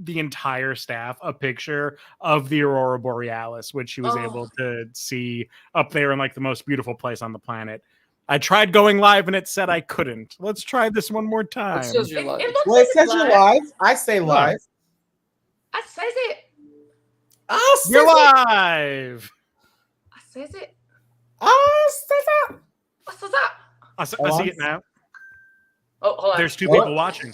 the entire staff a picture of the Aurora Borealis, which she was able to see up there in like the most beautiful place on the planet. I tried going live and it said I couldn't. Let's try this one more time. It says you're live. It says you're live. I say live. I says it. You're live. I says it. I says it. I says it. I see it now. Oh, hold on. There's two people watching.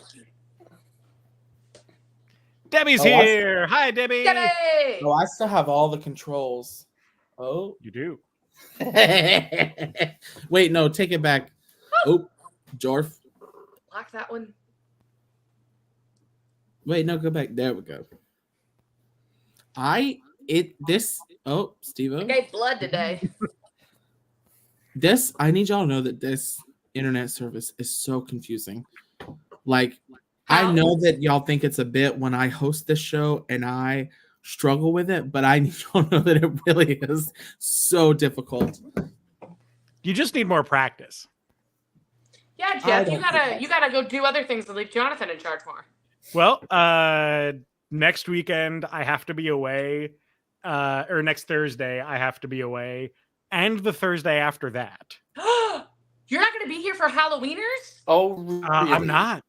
Debbie's here. Hi, Debbie. Debbie! Oh, I still have all the controls. Oh. You do. Wait, no, take it back. Oh, Jorf. Lock that one. Wait, no, go back. There we go. Steve-O. I gave blood today. I need y'all to know that this internet service is so confusing. Like, I know that y'all think it's a bit when I host this show and I struggle with it, but I need y'all to know that it really is so difficult. You just need more practice. Yeah, Jeff, you gotta go do other things and leave Jonathan in charge more. Well, next weekend I have to be away, or next Thursday I have to be away, and the Thursday after that. You're not going to be here for Halloweeners? Oh, really? I'm not.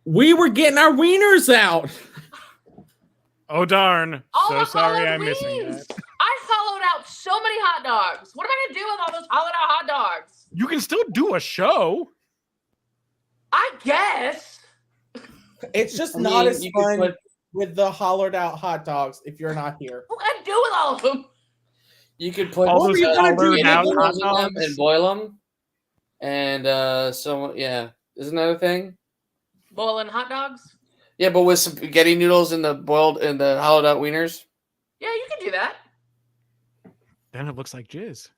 We were getting our wieners out. Oh, darn. All so the sorry hollowed I'm missing wings. that. I hollowed out so many hot dogs. What am I going to do with all those hollowed out hot dogs? You can still do a show. I guess. It's just not as fun with the hollowed out hot dogs if you're not here. What am I going to do with all of them? You could put all those hollowed out hot in dogs them and boil them. And isn't that a thing? Boiling hot dogs? Yeah, but with spaghetti noodles in the hollowed out wieners. Yeah, you can do that. Then it looks like jizz.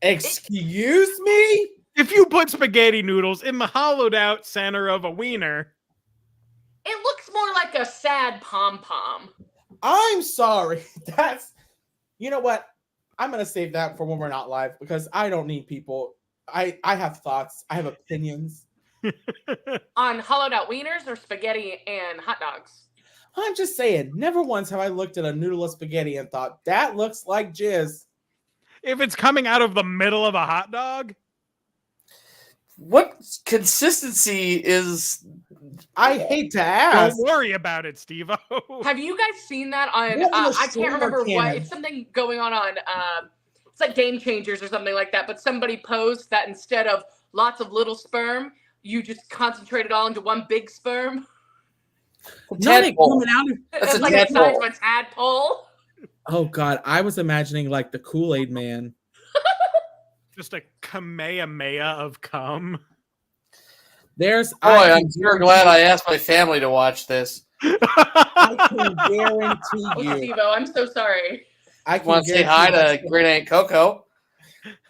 Excuse me? If you put spaghetti noodles in the hollowed out center of a wiener. It looks more like a sad pom-pom. I'm sorry. You know what? I'm going to save that for when we're not live because I don't need people. I have thoughts. I have opinions. On hollowed out wieners or spaghetti and hot dogs? I'm just saying, never once have I looked at a noodle of spaghetti and thought, that looks like jizz. If it's coming out of the middle of a hot dog? What consistency is... I hate to ask. Don't worry about it, Steve-O. Have you guys seen that on... I can't remember what. It's something going on... it's like Game Changers or something like that, but somebody posed that instead of lots of little sperm, you just concentrate it all into one big sperm. Not it coming out of... It's like the size of a tadpole. Oh, God. I was imagining like the Kool-Aid Man. Just a Kamehameha of cum. I'm sure glad I asked my family to watch this. I can guarantee you. Steve-O, I'm so sorry. I want to say hi to Great Aunt Coco.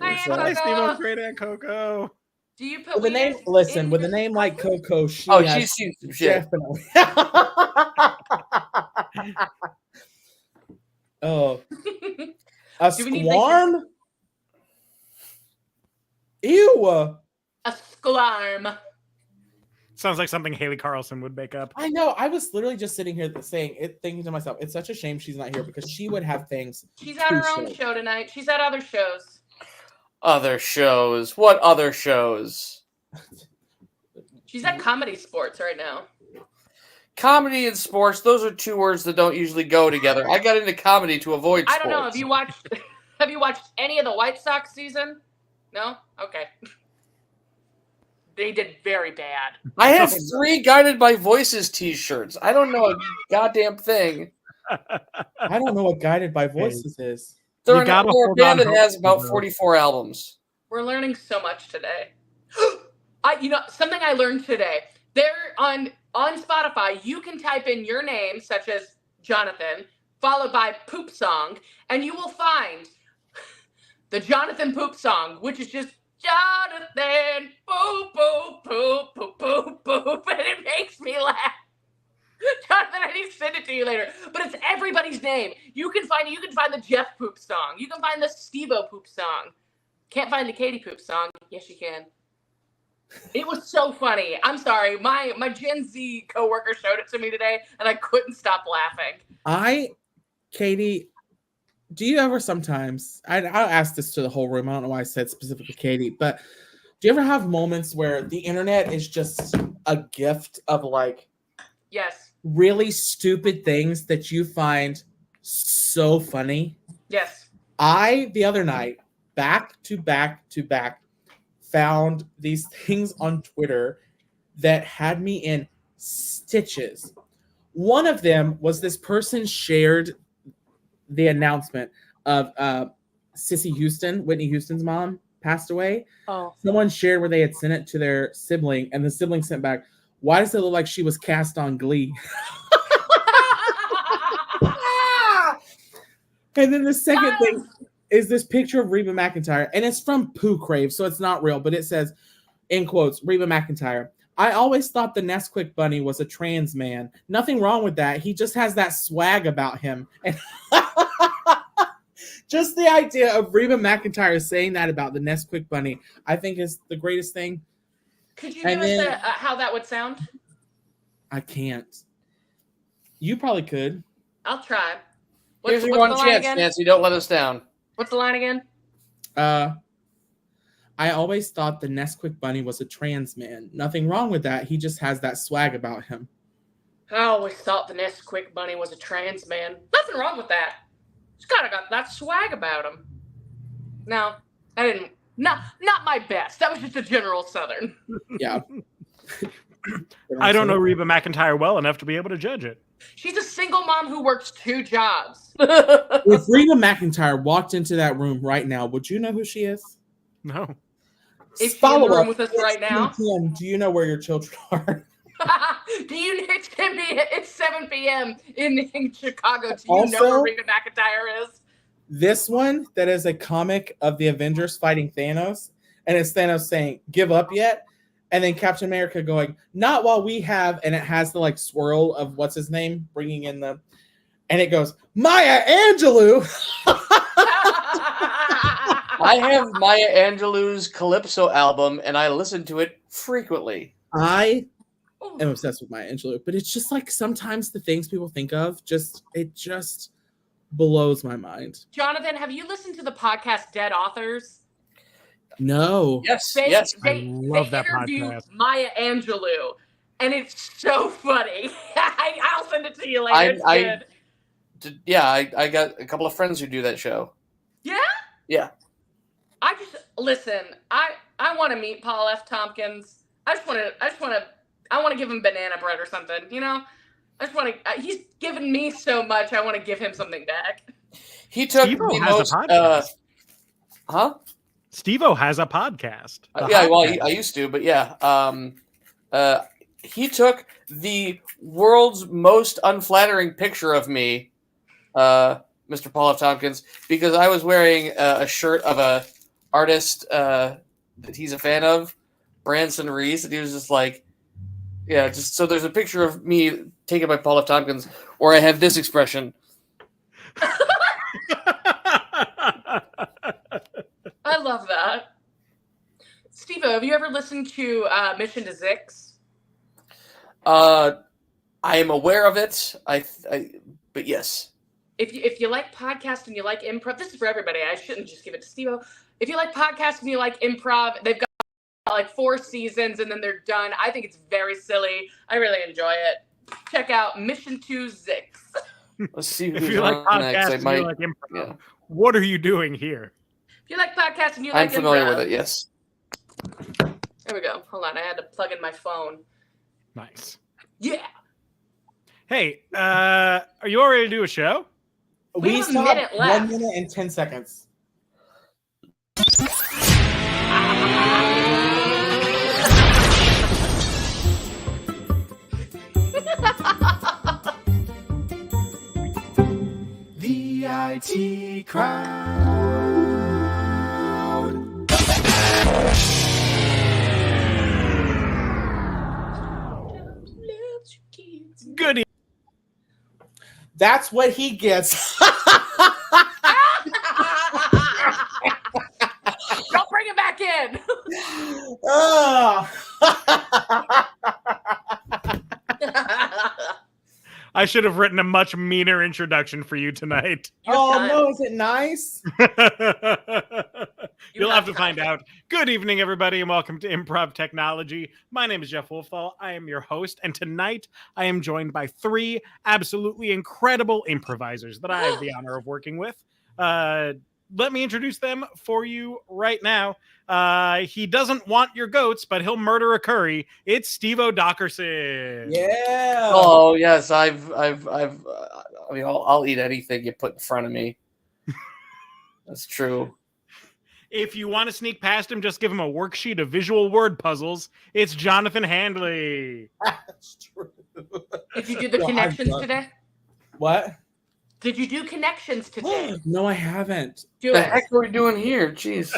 Hi, Steve-O, Great Aunt Coco. Do you put with a name? Listen, with a name like Coco, she's seen some shit. Definitely. Oh, a squarm? Ew. A squarm. Sounds like something Haley Carlson would make up. I know. I was literally just sitting here thinking to myself, it's such a shame she's not here because she would have things. She's at her own show tonight. She's at other shows. Other shows? What other shows? She's at Comedy Sports right now. Comedy and sports, those are two words that don't usually go together. I got into comedy to avoid sports. I don't know. Have you watched any of the White Sox season? No? Okay. They did very bad. I have 3 Guided by Voices t-shirts. I don't know a goddamn thing. I don't know what Guided by Voices is. They're a band that has about 44 albums. We're learning so much today. Something I learned today. They're on Spotify. You can type in your name, such as Jonathan, followed by Poop Song, and you will find the Jonathan Poop Song, which is just Jonathan, poop, poop, poop, poop, poop, poop, and it makes me laugh. Jonathan, I need to send it to you later. But it's everybody's name. You can find the Jeff Poop Song. You can find the Steve-O Poop Song. Can't find the Katie Poop Song. Yes, you can. It was so funny. I'm sorry. My Gen Z coworker showed it to me today, and I couldn't stop laughing. Katie, do you ever sometimes, I'll ask this to the whole room. I don't know why I said specifically Katie, but do you ever have moments where the internet is just a gift of like Yes. really stupid things that you find so funny? Yes. The other night, back to back, found these things on Twitter that had me in stitches. One of them was this person shared the announcement of Sissy Houston, Whitney Houston's mom, passed away. Oh. Someone shared where they had sent it to their sibling, and the sibling sent back, "Why does it look like she was cast on Glee?" And then the second thing is this picture of Reba McEntire, and it's from Pooh Crave, so it's not real, but it says, in quotes, Reba McEntire, "I always thought the Nesquik bunny was a trans man. Nothing wrong with that. He just has that swag about him." And just the idea of Reba McEntire saying that about the Nesquik bunny, I think is the greatest thing. Could you give us how that would sound? I can't. You probably could. I'll try. Here's your one chance, Nancy. Don't let us down. What's the line again? I always thought the Nesquik bunny was a trans man. Nothing wrong with that. He just has that swag about him. I always thought the Nesquik bunny was a trans man. Nothing wrong with that. He's kind of got that swag about him. No, I didn't. Not my best. That was just a general Southern. Yeah. I don't know Reba McEntire well enough to be able to judge it. She's a single mom who works 2 jobs. If Reba McEntire walked into that room right now, would you know who she is? No. Is she in the room with us right now? Tim, do you know where your children are? Do you? It's 7 p.m. in Chicago. Do you know where Reba McEntire is? This one that is a comic of the Avengers fighting Thanos, and it's Thanos saying, "Give up yet?" And then Captain America going, "Not while we have," and it has the like swirl of what's his name bringing in the, and it goes, "Maya Angelou." I have Maya Angelou's Calypso album, and I listen to it frequently. I am obsessed with Maya Angelou, but it's just like sometimes the things people think of, it just blows my mind. Jonathan, have you listened to the podcast Dead Authors? No. Yes, I love that podcast. Maya Angelou, and it's so funny. I'll send it to you later. It's good. I got a couple of friends who do that show. Yeah? Yeah. I want to meet Paul F. Tompkins. I want to give him banana bread or something, you know? He's given me so much, I want to give him something back. He took Steve-O has a podcast. Huh? Steve-O has a podcast. I used to, but yeah. He took the world's most unflattering picture of me, Mr. Paul F. Tompkins, because I was wearing a shirt of a artist that he's a fan of, Branson Reese, and he was just like, yeah, just so there's a picture of me taken by Paul F. Tompkins where I have this expression. I love that. Steve-O, have you ever listened to Mission to Zix? I am aware of it. But yes. If you like podcast and you like improv, this is for everybody. I shouldn't just give it to Steve-O. If you like podcast and you like improv, they've got like 4 seasons and then they're done. I think it's very silly. I really enjoy it. Check out Mission to Zix. Let's see if you like podcasts and you like improv, what are you doing here? If you like podcasts and you like I'm familiar improv, with it, yes. There we go. Hold on. I had to plug in my phone. Nice. Yeah. Hey, are you all ready to do a show? We have a minute left. 1 minute and 10 seconds. The IT crowd. Goody. That's what he gets. Don't bring it back in. I should have written a much meaner introduction for you tonight. Oh no, is it nice? You'll have to find out. Good evening, everybody, and welcome to Improv Technology. My name is Jeff Wolfthal. I am your host, and tonight I am joined by three absolutely incredible improvisers that I have the honor of working with. Let me introduce them for you right now. He doesn't want your goats, but he'll murder a curry. It's Steve-O Dockerson. Yeah. Oh yes, I mean, I'll eat anything you put in front of me. That's true. If you want to sneak past him, just give him a worksheet of visual word puzzles. It's Jonathan Handley. That's true. Did you do the connections today? What? Did you do connections today? No, I haven't. Do The it. heck are we doing here? Jeez.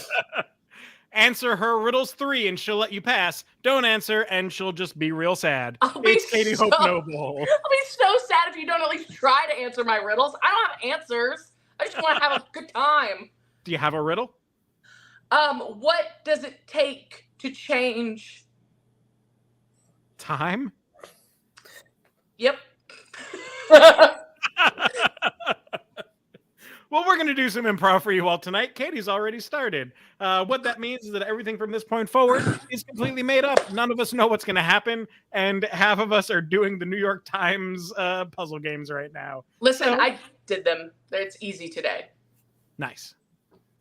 Answer her riddles 3 and she'll let you pass. Don't answer and she'll just be real sad. It's Katie Hope Noble. I'll be so sad if you don't at least try to answer my riddles. I don't have answers. I just want to have a good time. Do you have a riddle? What does it take to change? Time? Yep. Well, we're going to do some improv for you all tonight. Katie's already started. What that means is that everything from this point forward is completely made up. None of us know what's going to happen, and half of us are doing the New York Times puzzle games right now. Listen, So- I did them. It's easy today. Nice.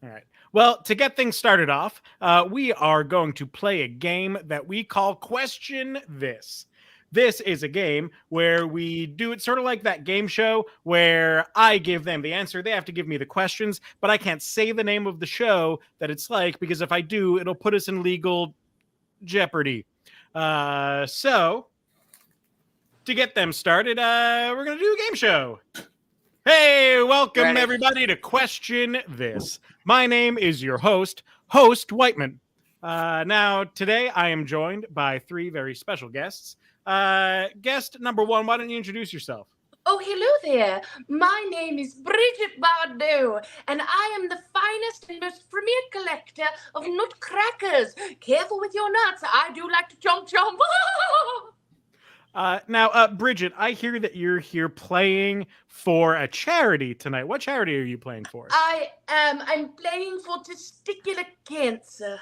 All right. Well, to get things started off, we are going to play a game that we call Question This. This is a game where we do it sort of like that game show where I give them the answer. They have to give me the questions, but I can't say the name of the show that it's like because if I do, it'll put us in legal jeopardy. So, to get them started, we're going to do a game show. Hey, welcome Ready. everybody to Question This. My name is your host Whiteman. Now, today I am joined by three very special guests. Guest number one, why don't you introduce yourself? Oh, hello there. My name is Bridget Bardot, and I am the finest and most premier collector of nutcrackers. Careful with your nuts. I do like to chomp chomp. Now, Bridget, I hear that you're here playing for a charity tonight. What charity are you playing for? I'm playing for testicular cancer.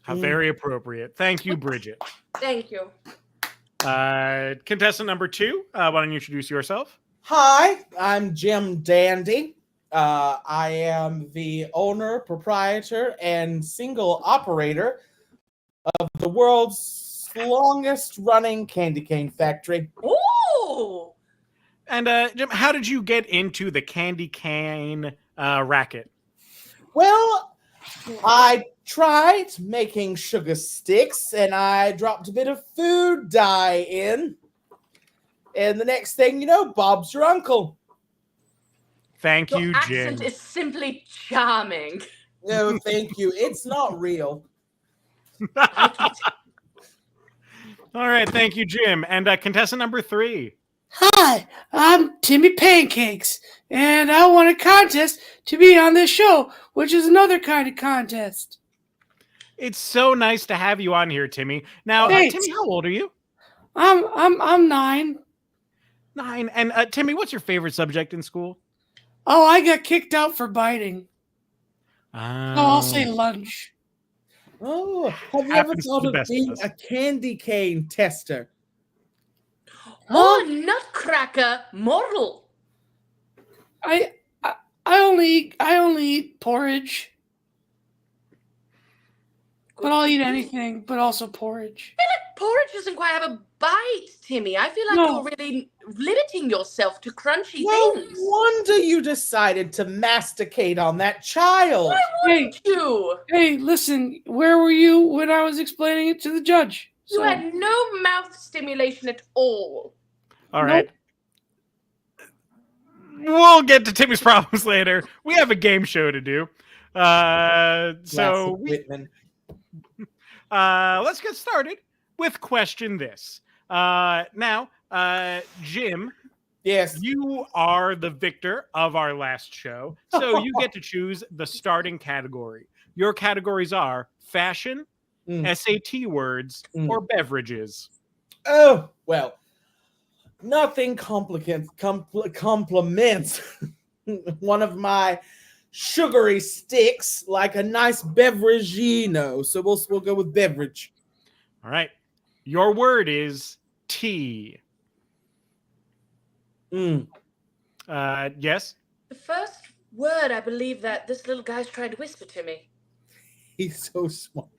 How very appropriate. Thank you, Bridget. Thank you. Contestant number two, why don't you introduce yourself? Hi, I'm Jim Dandy. I am the owner, proprietor, and single operator of the world's longest running candy cane factory. Ooh! And Jim, how did you get into the candy cane racket? Well, I tried making sugar sticks and I dropped a bit of food dye in. And the next thing you know, Bob's your uncle. Thank Your you, accent Jim. is simply charming. No, thank you. It's not real. All right, thank you, Jim. And contestant number three. Hi, I'm Timmy Pancakes, and I won a contest to be on this show, which is another kind of contest. It's so nice to have you on here, Timmy. Now, Thanks. Timmy, how old are you? I'm 9. 9. And Timmy, what's your favorite subject in school? Oh, I got kicked out for biting. Oh, I'll say lunch. Oh, have you ever Happens to thought the of best of being us. a candy cane tester? Oh, nutcracker mortal. I only eat porridge. But I'll eat anything, but also porridge. Porridge doesn't quite have a bite, Timmy. I feel like No. you're really limiting yourself to crunchy No things. wonder you decided to masticate on that child. Hey, You. hey, listen, where were you when I was explaining it to the judge? You So, had no mouth stimulation at all. all right. We'll get to Timmy's problems later. We have a game show to do. So Classic Whitman. let's get started with Question This. Now, Jim, Yes. you are the victor of our last show, so you get to choose the starting category. Your categories are fashion, SAT words, or beverages? Oh, well, nothing compliments one of my sugary sticks like a nice beveragino. So we'll go with beverage. All right. Your word is tea. Yes? The first word I believe that this little guy's trying to whisper to me. He's so small.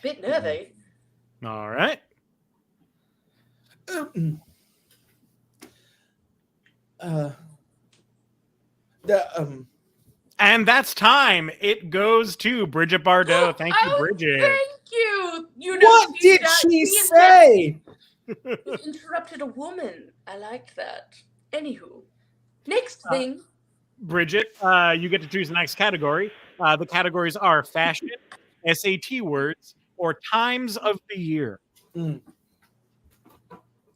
Bit nervy. All right. And that's time. It goes to Bridget Bardot. Thank you, Bridget. Thank you. You know, What did she say? You interrupted a woman. I liked that. Anywho, next thing. Bridget, you get to choose the next category. The categories are fashion, SAT words, or times of the year.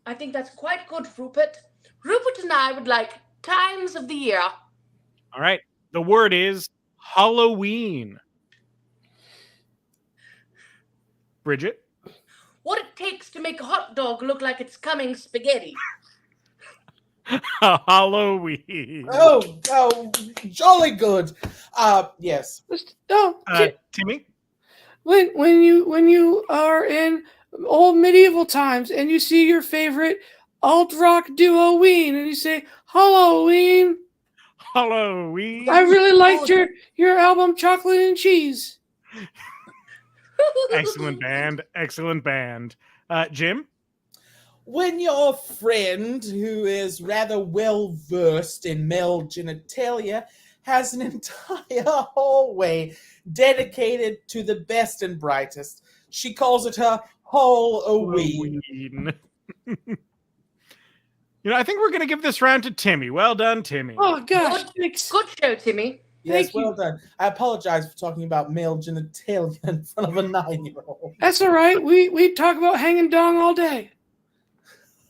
I think that's quite good, Rupert. Rupert and I would like times of the year. All right. The word is Halloween. Bridget? What it takes to make a hot dog look like it's coming spaghetti. Halloween. Oh, jolly good. Yes. Timmy? When you are in old medieval times and you see your favorite alt rock duo Ween and you say Halloween. Halloween. I really liked your album Chocolate and Cheese. Excellent band. Excellent band. Jim? When your friend, who is rather well versed in male genitalia, has an entire hallway dedicated to the best and brightest, she calls it her Halloween. You know, I think we're going to give this round to Timmy. Well done, Timmy. Oh, gosh. Thanks. Good show, Timmy. Yes, well done. I apologize for talking about male genitalia in front of a 9-year-old. That's all right. We talk about hanging dong all day.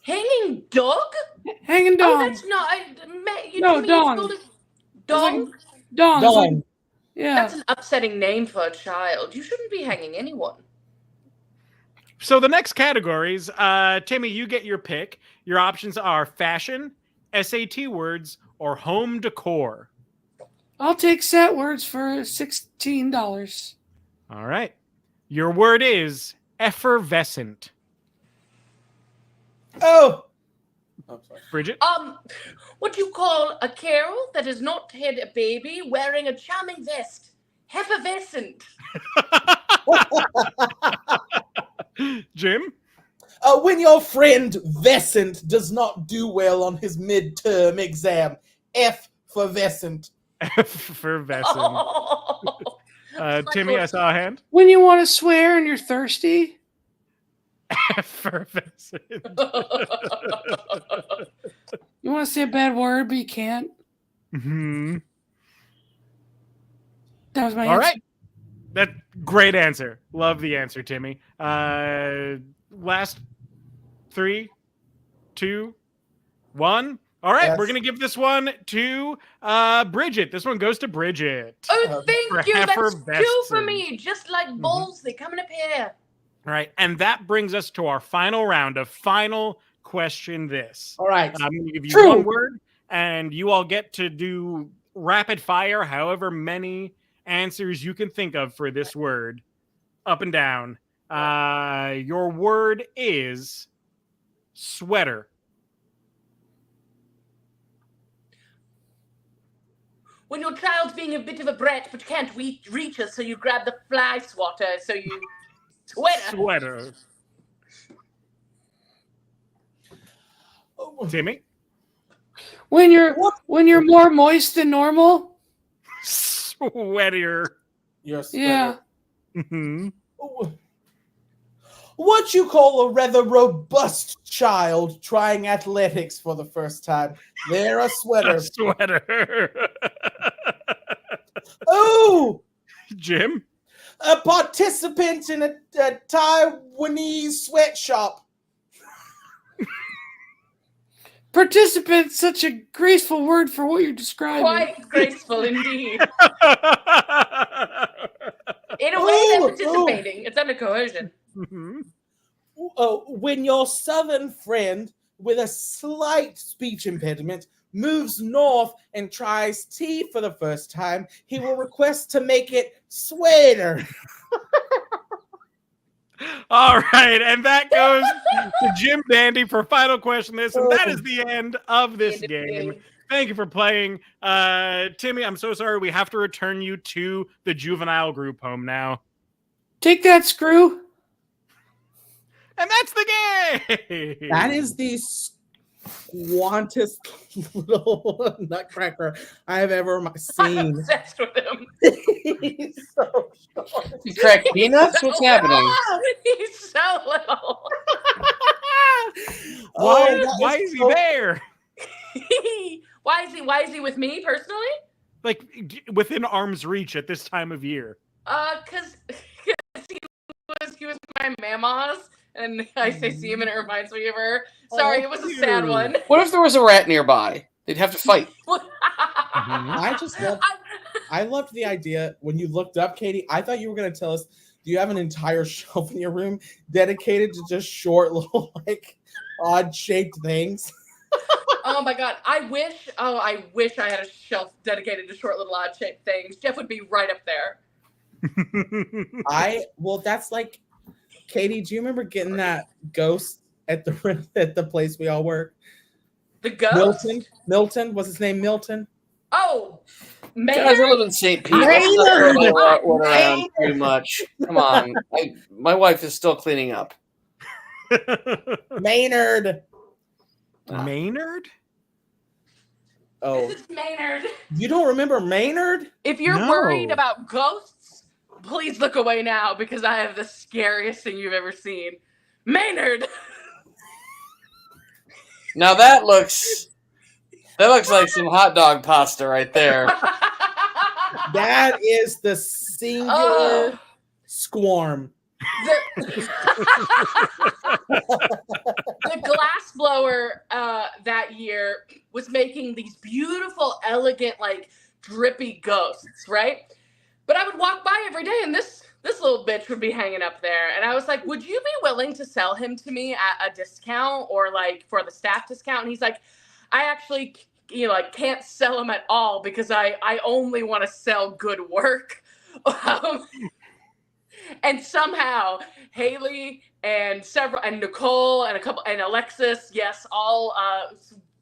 Hanging dog? Hanging dong. Oh, that's not. Dong. Dong? Dong. Dong. Yeah. That's an upsetting name for a child. You shouldn't be hanging anyone. So the next categories, Timmy, you get your pick. Your options are fashion, SAT words, or home decor. I'll take set words for $16. All right. Your word is effervescent. Oh, sorry. Bridget? What you call a carol that has not had a baby wearing a charming vest. Effervescent. Jim? When your friend Vescent does not do well on his midterm exam. F for Vescent. Effervescent. Timmy, I saw a hand. When you want to swear and you're thirsty. Effervescent. You want to say a bad word, but you can't. Mm-hmm. That was my All answer. right. That great answer. Love the answer, Timmy. Last 3, 2, 1. All right, Yes. we're gonna give this one to Bridget. This one goes to Bridget. Oh, thank for you. That's 2 effervescent. for me. Just like balls, they come in a pair. All right, and that brings us to our final round of final question. This. All right. I'm gonna give you True. one word, and you all get to do rapid fire, however many answers you can think of for this word, up and down. Your word is sweater. When your child's being a bit of a brat but can't reach us, so you grab the fly swatter, so you sweater. Sweater. Timmy? When you're more moist than normal. Sweater. Your sweater. Yeah. Mhm. What you call a rather robust child trying athletics for the first time. They're a sweater. A sweater. Oh, Jim? a participant in a Taiwanese sweatshop. Participant, such a graceful word for what you're describing. Quite graceful indeed. In a way, they're participating. It's under coercion. Mhm. When your southern friend with a slight speech impediment moves north and tries tea for the first time, he will request to make it sweeter. All right, and that goes to Jim Dandy for final question. And that is the end of this game. Thank you for playing. Timmy, I'm so sorry. We have to return you to the juvenile group home now. Take that, Screw. And that's the game. That is the squantest little nutcracker I have ever I'm seen. obsessed with him. He's so short. You crack peanuts? What's happening? He's so little. Why is he there? Why is he with me personally? Like within arm's reach at this time of year. Because he was my mama's, and I see him and it reminds me of her. Sorry, it was a sad one. What if there was a rat nearby? They'd have to fight. I loved the idea when you looked up, Katie. I thought you were going to tell us, do you have an entire shelf in your room dedicated to just short little, like, odd-shaped things? Oh my god, I wish I had a shelf dedicated to short little odd-shaped things. Jeff would be right up there. That's like, Katie, do you remember getting that ghost at the place we all work? The ghost? Milton? Was his name Milton? Oh, Guys, I Maynard? live in St. Pete. I don't around too much. Come on. My wife is still cleaning up. Maynard. Maynard? Oh, This is Maynard. you don't remember Maynard? If you're No. worried about ghosts, please look away now because I have the scariest thing you've ever seen. Maynard! Now that looks like some hot dog pasta right there. That is the singular Oh. squarm. The glass blower that year was making these beautiful, elegant, like drippy ghosts, right? But I would walk by every day, and this little bitch would be hanging up there, and I was like, "Would you be willing to sell him to me at a discount or like for the staff discount?" And he's like, "I actually, can't sell him at all because I only want to sell good work." And somehow Haley and Nicole and Alexis, yes, all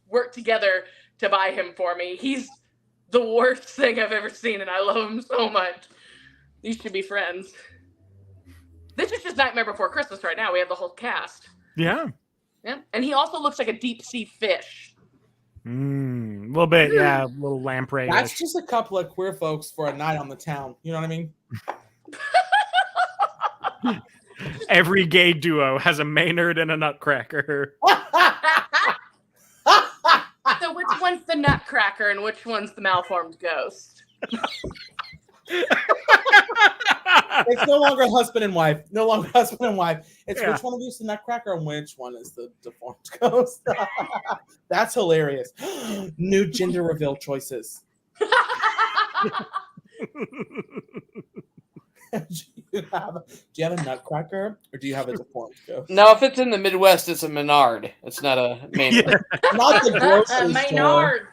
worked together to buy him for me. He's the worst thing I've ever seen, and I love him so much. These should be friends. This is just Nightmare Before Christmas right now. We have the whole cast. Yeah. Yeah, and he also looks like a deep sea fish. A little bit, yeah. A little lamprey. That's just a couple of queer folks for a night on the town. You know what I mean? Every gay duo has a Maynard and a Nutcracker. So which one's the Nutcracker and which one's the malformed ghost? It's no longer husband and wife. No longer husband and wife. It's Yeah. which one of you is the Nutcracker and which one is the deformed ghost. That's hilarious. New gender reveal choices. Do you have a Nutcracker or do you have a deformed ghost? Now, if it's in the Midwest, it's a Menard. It's not a Maynard. Not the grocery store.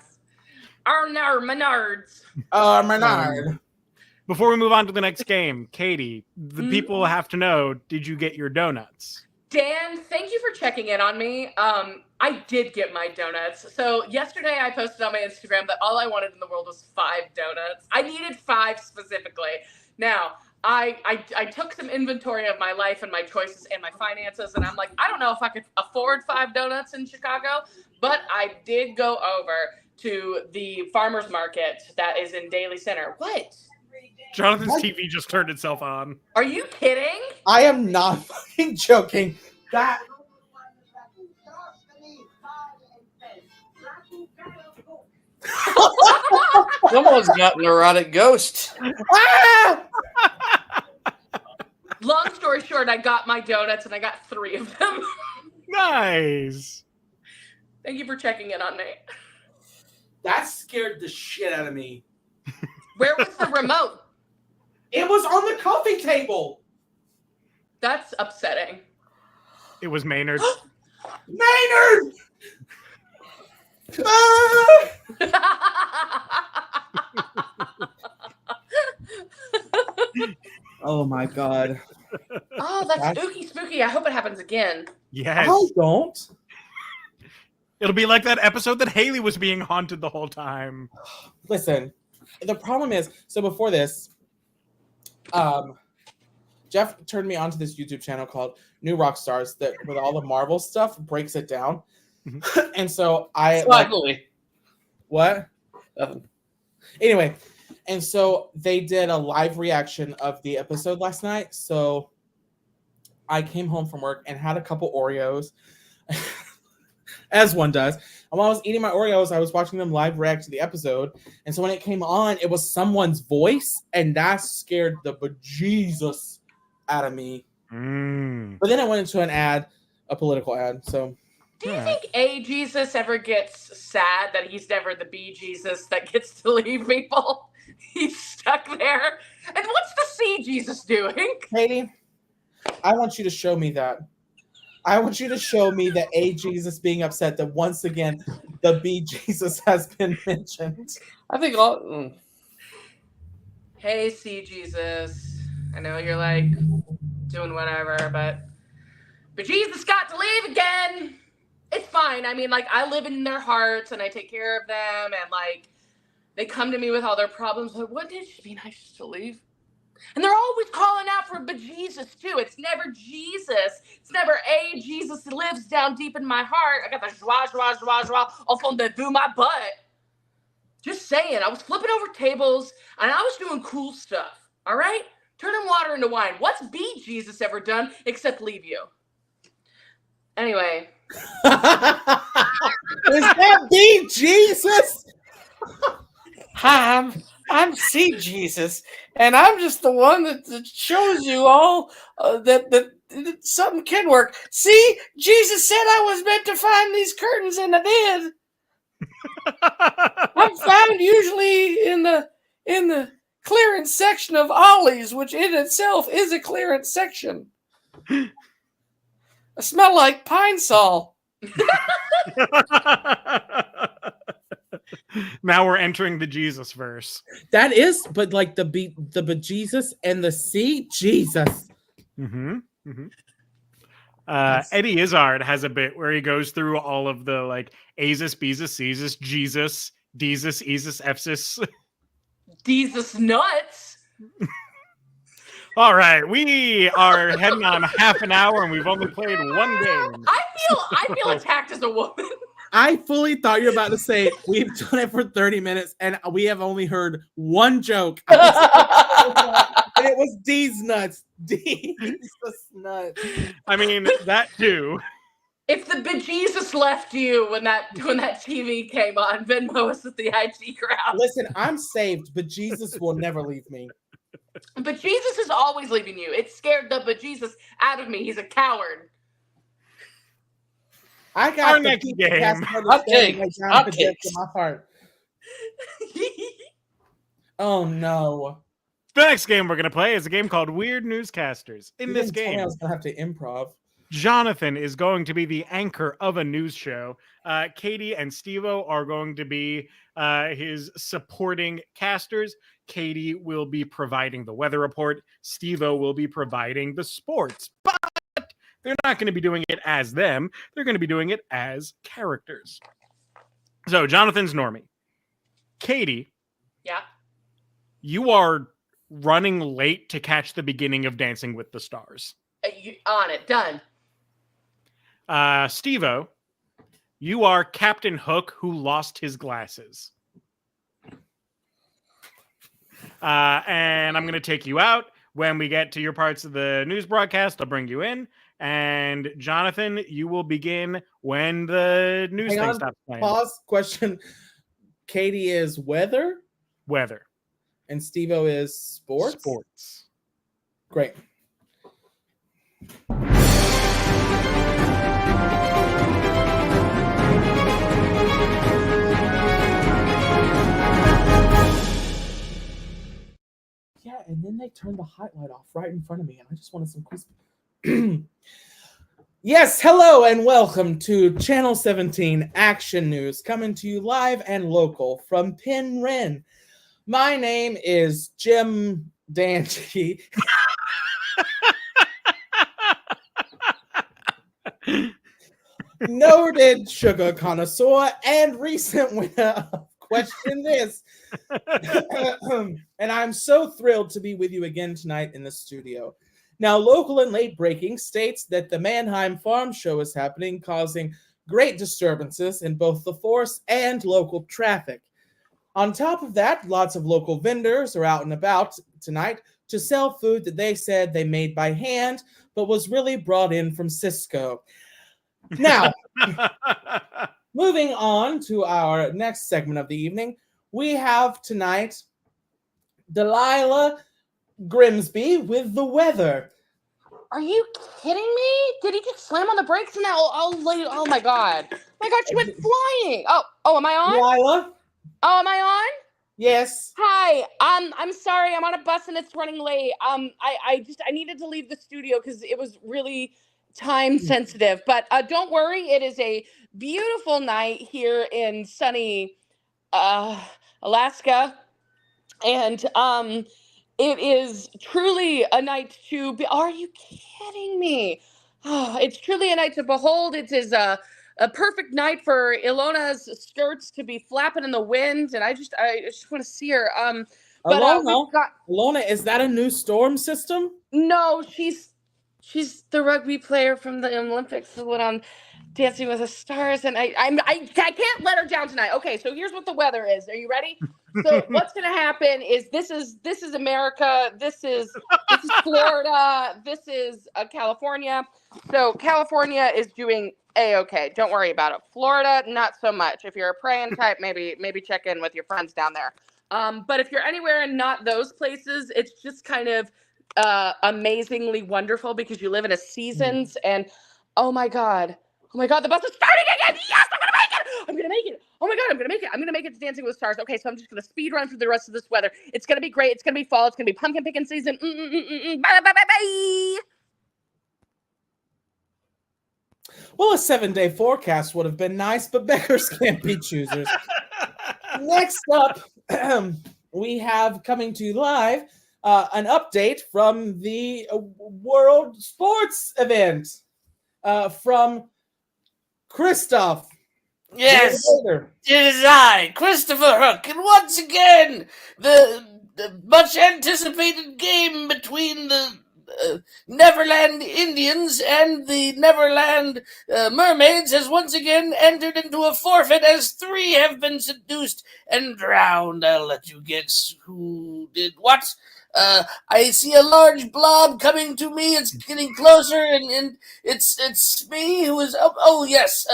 Menards. Menard. Before we move on to the next game, Katie, the people have to know, did you get your donuts? Dan, thank you for checking in on me. I did get my donuts. So yesterday I posted on my Instagram that all I wanted in the world was 5 donuts. I needed 5 specifically. Now, I took some inventory of my life and my choices and my finances, and I'm like, I don't know if I could afford 5 donuts in Chicago, but I did go over to the farmer's market that is in Daly Center. What? Jonathan's TV just turned itself on. Are you kidding? I am not fucking joking. That Someone's got neurotic ghost. Long story short, I got my donuts and I got 3 of them. Nice. Thank you for checking in on me. that scared the shit out of me. Where was the remote? It was on the coffee table. That's upsetting. It was Maynard. Maynard! Ah! Oh my god. Oh, that's spooky. I hope it happens again. Yes. I don't. It'll be like that episode that Haley was being haunted the whole time. Listen, the problem is, so before this, Jeff turned me onto this YouTube channel called New Rock Stars that with all the Marvel stuff breaks it down. Mhm. And so I Finally. what? Nothing. Anyway, and so they did a live reaction of the episode last night. So I came home from work and had a couple Oreos, as one does. And while I was eating my Oreos, I was watching them live react to the episode. And so when it came on, it was someone's voice, and that scared the bejesus out of me. But then I went into an ad, a political ad. So Do you think A Jesus ever gets sad that he's never the B Jesus that gets to leave people? He's stuck there. And what's the C Jesus doing? Katie, I want you to show me that. I want you to show me the A Jesus being upset that once again the B Jesus has been mentioned. I think all. Hey, C Jesus. I know you're like doing whatever, but Jesus got to leave again. It's fine. I mean, like, I live in their hearts and I take care of them, and like they come to me with all their problems. Like, wouldn't it just be nice just to leave? And they're always calling out for bejesus too. It's never Jesus. It's never A Jesus lives down deep in my heart. I got the joie au fond de my butt. Just saying, I was flipping over tables and I was doing cool stuff. All right? Turning water into wine. What's B Jesus ever done except leave you? Anyway. Is that B Jesus? Hi, I'm C Jesus, and I'm just the one that shows you all that something can work. See, Jesus said I was meant to find these curtains, and I did. I'm found usually in the clearance section of Ollie's, which in itself is a clearance section. I smell like Pine Sol. Now we're entering the Jesus verse. That is, but like the bejesus and the C Jesus. Eddie Izzard has a bit where he goes through all of the like Azus, Beezus, Cesus, Jesus, Desus, Esus, Epsis. Jesus nuts. All right, we are heading on half an hour and we've only played one game. I feel attacked as a woman. I fully thought you were about to say we've done it for 30 minutes and we have only heard one joke. And it was D's nuts. D's nuts. I mean, that too. If the bejesus left you when that TV came on, Venmo us at the IT crowd. Listen, I'm saved, but Jesus will never leave me. But Jesus is always leaving you. It scared the bejesus out of me. He's a coward. I got Our next game. In my heart. Oh no. The next game we're going to play is a game called Weird Newscasters. In this game, I was going to have to improv. Jonathan is going to be the anchor of a news show. Katie and Steve-O are going to be his supporting casters. Katie will be providing the weather report. Steve-O will be providing the sports. But they're not going to be doing it as them. They're going to be doing it as characters. So Jonathan's Normie. Katie. Yeah. You are running late to catch the beginning of Dancing with the Stars. On it. Done. Steve-O, you are Captain Hook who lost his glasses. And I'm going to take you out. When we get to your parts of the news broadcast, I'll bring you in. And Jonathan, you will begin when the news thing stops playing. Pause. Question. Katie is weather. Weather. And Steve-O is sports? Sports. Great. Yeah, and then they somebody turned the highlight off right in front of me, and I just wanted some crispy. Yes, hello and welcome to Channel 17 Action News, coming to you live and local from Penryn. My name is Jim Dandy. Noted sugar connoisseur and recent winner of Question This. And I'm so thrilled to be with you again tonight in the studio. Now, local and late breaking states that the Mannheim Farm Show is happening, causing great disturbances in both the force and local traffic. On top of that, lots of local vendors are out and about tonight to sell food that they said they made by hand, but was really brought in from Cisco. Now, moving on to our next segment of the evening, we have tonight Delilah Grimsby with the weather. Are you kidding me? Did he just slam on the brakes and oh my god. My god, she went flying. Oh, am I on? Delilah? Oh, am I on? Yes. Hi. I'm sorry. I'm on a bus and it's running late. I needed to leave the studio because it was really time sensitive. But don't worry, it is a beautiful night here in sunny Alaska. And it is truly a night to be. Are you kidding me? Oh, it's truly a night to behold. It is a perfect night for Ilona's skirts to be flapping in the wind, and I just want to see her. Ilona, is that a new storm system? No, she's the rugby player from the Olympics, the one on Dancing with the Stars, and I can't let her down tonight. Okay, so here's what the weather is. Are you ready? So what's going to happen is this is America. This is Florida. This is California. So California is doing A-okay. Don't worry about it. Florida, not so much. If you're a praying type, maybe check in with your friends down there. But if you're anywhere and not those places, it's just kind of amazingly wonderful because you live in a seasons and oh my god, the bus is starting again. Yes, I'm gonna make it. Oh my god, I'm gonna make it to Dancing with the Stars. Okay, so I'm just gonna speed run through the rest of this weather. It's gonna be great. It's gonna be fall. It's gonna be pumpkin picking season. Bye. Well, a 7-day forecast would have been nice, but beggars can't be choosers. Next up, we have coming to you live an update from the World Sports event from Christoph. Yes, it is I, Christopher Hook, and once again, the much anticipated game between the Neverland Indians and the Neverland Mermaids has once again entered into a forfeit as 3 have been seduced and drowned. I'll let you guess who did what. I see a large blob coming to me. It's getting closer, and it's me who is. Oh yes.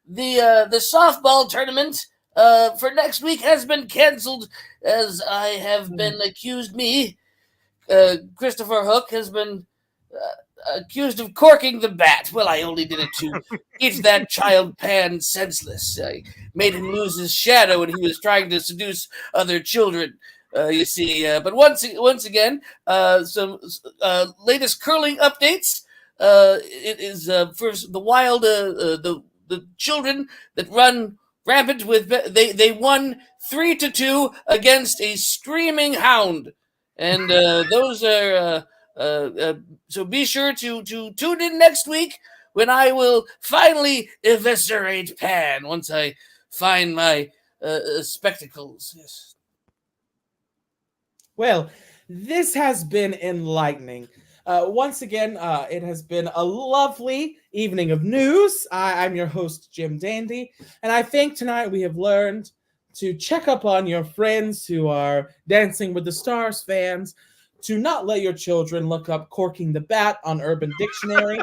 The softball tournament for next week has been canceled as I have been accused. Christopher Hook has been accused of corking the bat. Well, I only did it to get that child Pan senseless. I made him lose his shadow when he was trying to seduce other children. You see, but once again, some latest curling updates. It is first the wild the children that run rampant with they won 3-2 against a screaming hound, and those are so be sure to tune in next week when I will finally eviscerate Pan once I find my spectacles. Yes. Well, this has been enlightening. Once again, it has been a lovely evening of news. I'm your host, Jim Dandy, and I think tonight we have learned to check up on your friends who are Dancing with the Stars fans, to not let your children look up Corking the Bat on Urban Dictionary.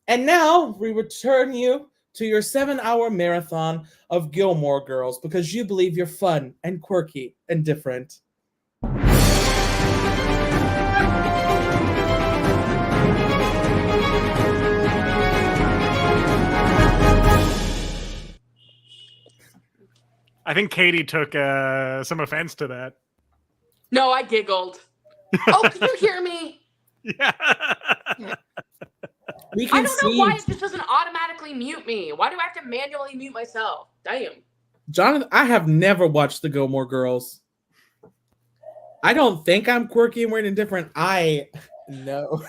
And now we return you to your 7-hour marathon of Gilmore Girls because you believe you're fun and quirky and different. I think Katie took some offense to that. No, I giggled. Oh, can you hear me? Yeah. We I can don't know see why it just doesn't automatically mute me. Why do I have to manually mute myself? Damn. Jonathan. I have never watched the Gilmore Girls. I don't think I'm quirky and weird and different. I know.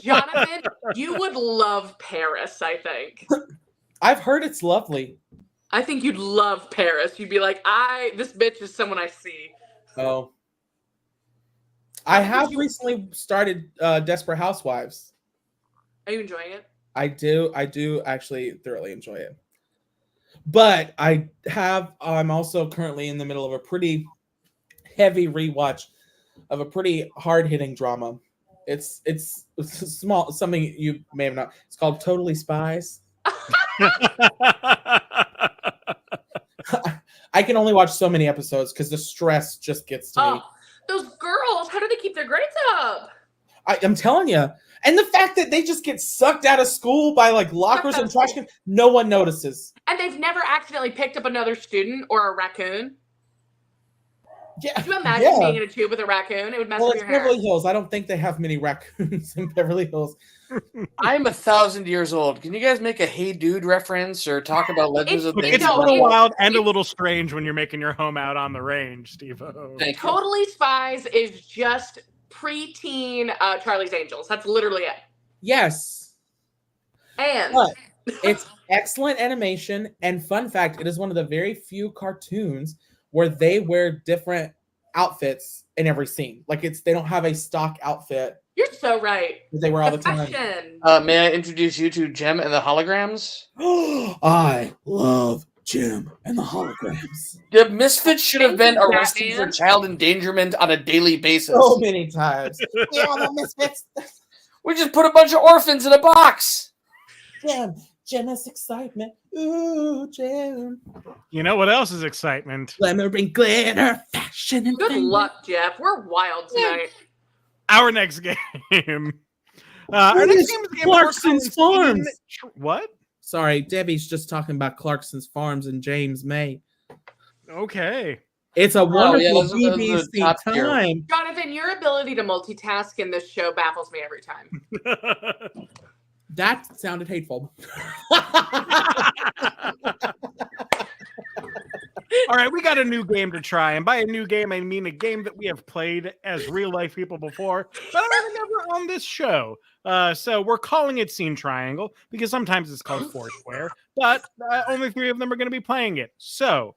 Jonathan, you would love Paris, I think. I've heard it's lovely. I think you'd love Paris. You'd be like, this bitch is someone I see. Oh. I How have did you- recently started Desperate Housewives. Are you enjoying it? I do actually thoroughly enjoy it. But I'm also currently in the middle of a pretty heavy rewatch of a pretty hard-hitting drama. It's small, something you may have not. It's called Totally Spies. I can only watch so many episodes because the stress just gets to me. Oh, those girls, how do they keep their grades up? I'm telling you. And the fact that they just get sucked out of school by like lockers and trash cans, no one notices. And they've never accidentally picked up another student or a raccoon. Yeah. Could you imagine being in a tube with a raccoon? It would mess Well, up it's your hair. Beverly Hills. I don't think they have many raccoons in Beverly Hills. I'm 1,000 years old. Can you guys make a Hey Dude reference or talk about Legends of It's a Things? little wild and a little strange when you're making your home out on the range, Steve-O. Thank you. Totally Spies is just preteen Charlie's Angels. That's literally it. Yes. And But it's excellent animation. And fun fact, it is one of the very few cartoons where they wear different outfits in every scene. Like they don't have a stock outfit you're so right. that they wear all the time. Fashion. May I introduce you to Jem and the Holograms? I love Jim and the Holograms. The Misfits should have been Thank you, arrested for Batman. child endangerment on a daily basis. So many times. Yeah, the Misfits. We just put a bunch of orphans in a box. Jim has excitement. Ooh, Jim. You know what else is excitement? Glamour and glitter, fashion and Good fame. luck, Jeff. We're wild tonight. Our next game. Our next game is a game where we're Clarkson's calling Farms. What? Sorry, Debbie's just talking about Clarkson's Farms and James May. Okay. It's a wonderful yeah, those are the BBC top tier. time. Jonathan, your ability to multitask in this show baffles me every time. That sounded hateful. All right, we got a new game to try. And by a new game, I mean a game that we have played as real life people before, but I was never on this show. So we're calling it Scene Triangle because sometimes it's called Foursquare, but only 3 of them are going to be playing it. So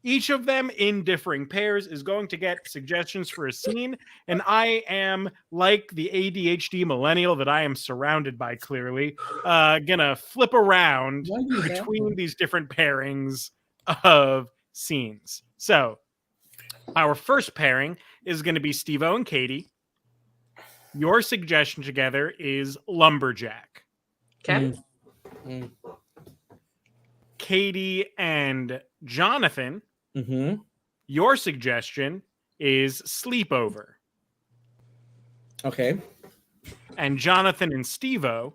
each of them in differing pairs is going to get suggestions for a scene. And I am, like the ADHD millennial that I am surrounded by, clearly, gonna flip around between these different pairings of scenes. So our first pairing is going to be Steve-O and Katie. Your suggestion together is Lumberjack. Okay. Katie and Jonathan, Mm-hmm. your suggestion is Sleepover. Okay. And Jonathan and Steve-O,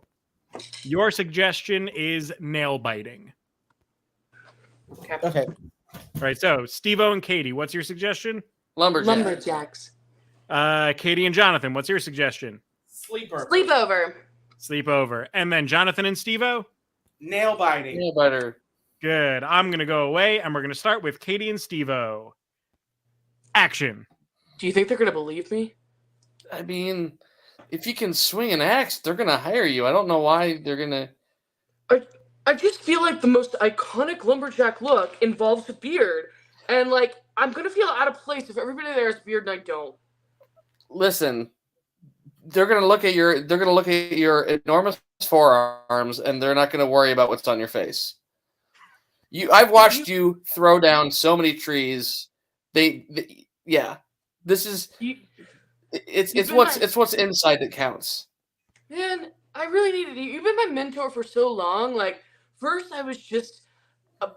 your suggestion is Nail Biting. Okay. All right, so Steve-O and Katie, what's your suggestion? Lumberjacks. Katie and Jonathan, what's your suggestion? Sleepover. Sleepover. And then Jonathan and Steve-O? Nail biting. Yeah, better. Good. I'm going to go away, and we're going to start with Katie and Steve-O. Action. Do you think they're going to believe me? I mean, if you can swing an axe, they're going to hire you. I don't know why they're going to... I just feel like the most iconic lumberjack look involves a beard. And, like, I'm going to feel out of place if everybody there has a beard and I don't. Listen, they're going to look at your enormous forearms, and they're not going to worry about what's on your face. I've watched you throw down so many trees. Yeah. This is... It's what's inside that counts. Man, I really needed you. You've been my mentor for so long. Like, first I was just a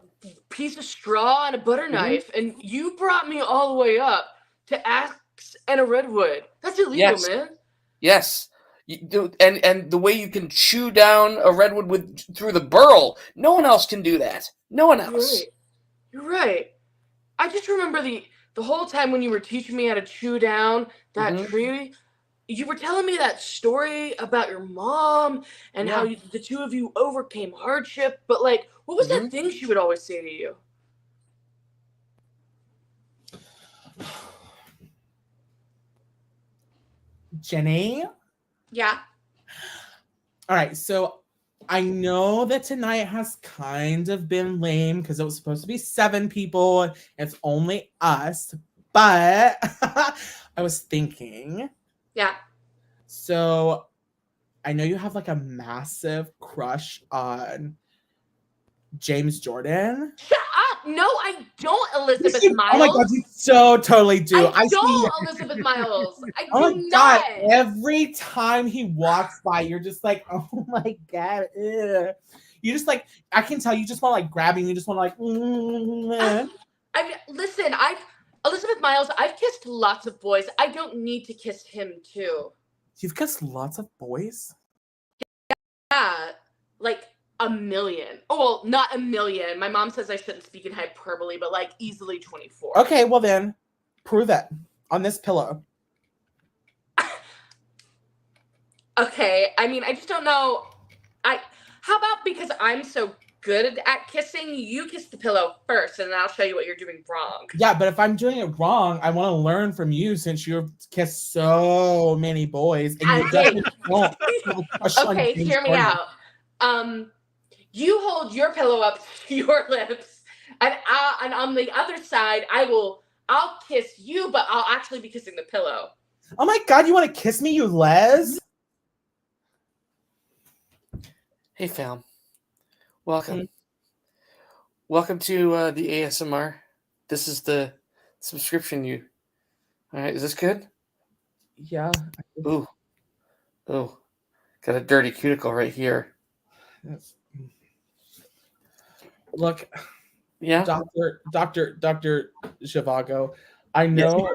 piece of straw and a butter knife, and you brought me all the way up to axe and a redwood. That's illegal, man. Yes. And the way you can chew down a redwood through the burl, no one else can do that. No one else. You're right. I just remember the whole time when you were teaching me how to chew down that Mhm. tree, you were telling me that story about your mom and how Yeah. the two of you overcame hardship. But like, what was that Mhm. thing she would always say to you? Jenny. Yeah. All right, so I know that tonight has kind of been lame because it was supposed to be 7 people. It's only us, but I was thinking. Yeah. So I know you have like a massive crush on James Jordan. Shut up! No, I don't, Elizabeth Oh my Miles. god, you so totally do. I see. don't, Elizabeth Miles. I Oh my do god! not. Every time he walks by, you're just like, oh my god! Ugh. You just like, I can tell you just want to like grab him. You just want to like. Listen. Elizabeth Miles. I've kissed lots of boys. I don't need to kiss him too. You've kissed lots of boys. Yeah, like a million. Oh, well, not a million. My mom says I shouldn't speak in hyperbole, but like easily 24. Okay, well then, prove it on this pillow. Okay, I mean, I just don't know. How about because I'm so good at kissing, you kiss the pillow first, and then I'll show you what you're doing wrong. Yeah, but if I'm doing it wrong, I want to learn from you since you've kissed so many boys and you definitely don't have a crush on Okay, James hear me Jordan. out. You hold your pillow up to your lips, and on the other side, I'll kiss you, but I'll actually be kissing the pillow. Oh my god, you want to kiss me, you les? Hey, fam. Welcome. Welcome to the ASMR. This is the subscription you. All right, is this good? Yeah. Ooh. Got a dirty cuticle right here. Look, Yeah. Dr. Zhivago, I know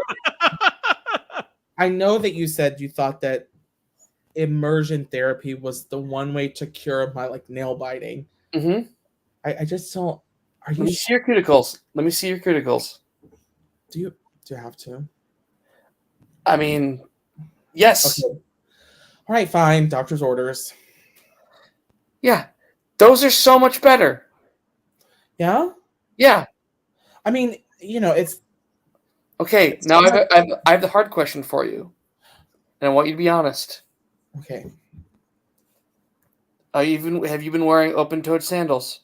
I know that you said you thought that immersion therapy was the one way to cure my like nail biting. Mm-hmm. I just don't. Are Let you me see your cuticles. Let me see your cuticles. do you have to? I mean, yes. Okay. All right, fine. Doctor's orders. Yeah. Those are so much better. Yeah? Yeah. I mean, it's Okay. Now I have the hard question for you, and I want you to be honest. okay. Have you been wearing open-toed sandals?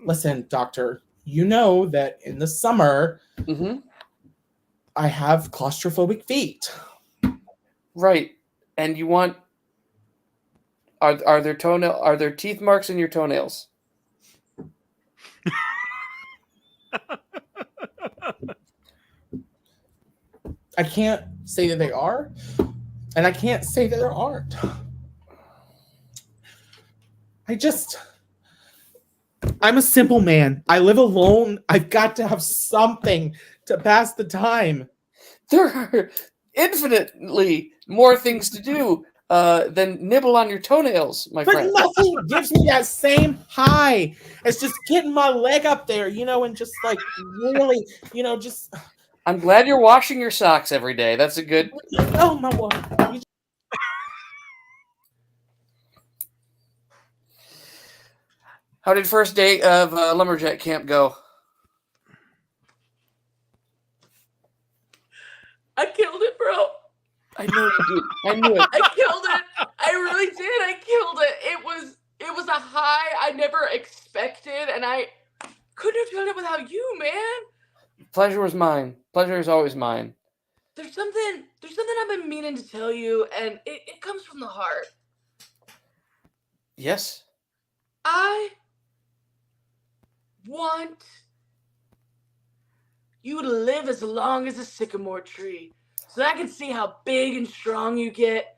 Listen, doctor, you know that in the summer Mm-hmm. I have claustrophobic feet. Right. And you want are there teeth marks in your toenails? I can't say that they are, and I can't say that there aren't. I'm a simple man. I live alone. I've got to have something to pass the time. There are infinitely more things to do than nibble on your toenails, my But friend. nothing gives me that same high as just getting my leg up there, and just like really, just I'm glad you're washing your socks every day. That's a good. oh my word. How did first day of lumberjack camp go? I killed it, bro. I know you did. I knew it. I killed it. I really did. I killed it. It was a high I never expected, and I couldn't have done it without you, man. Pleasure was mine. Pleasure is always mine. There's something I've been meaning to tell you, and it comes from the heart. Yes. I want you to live as long as a sycamore tree so that I can see how big and strong you get.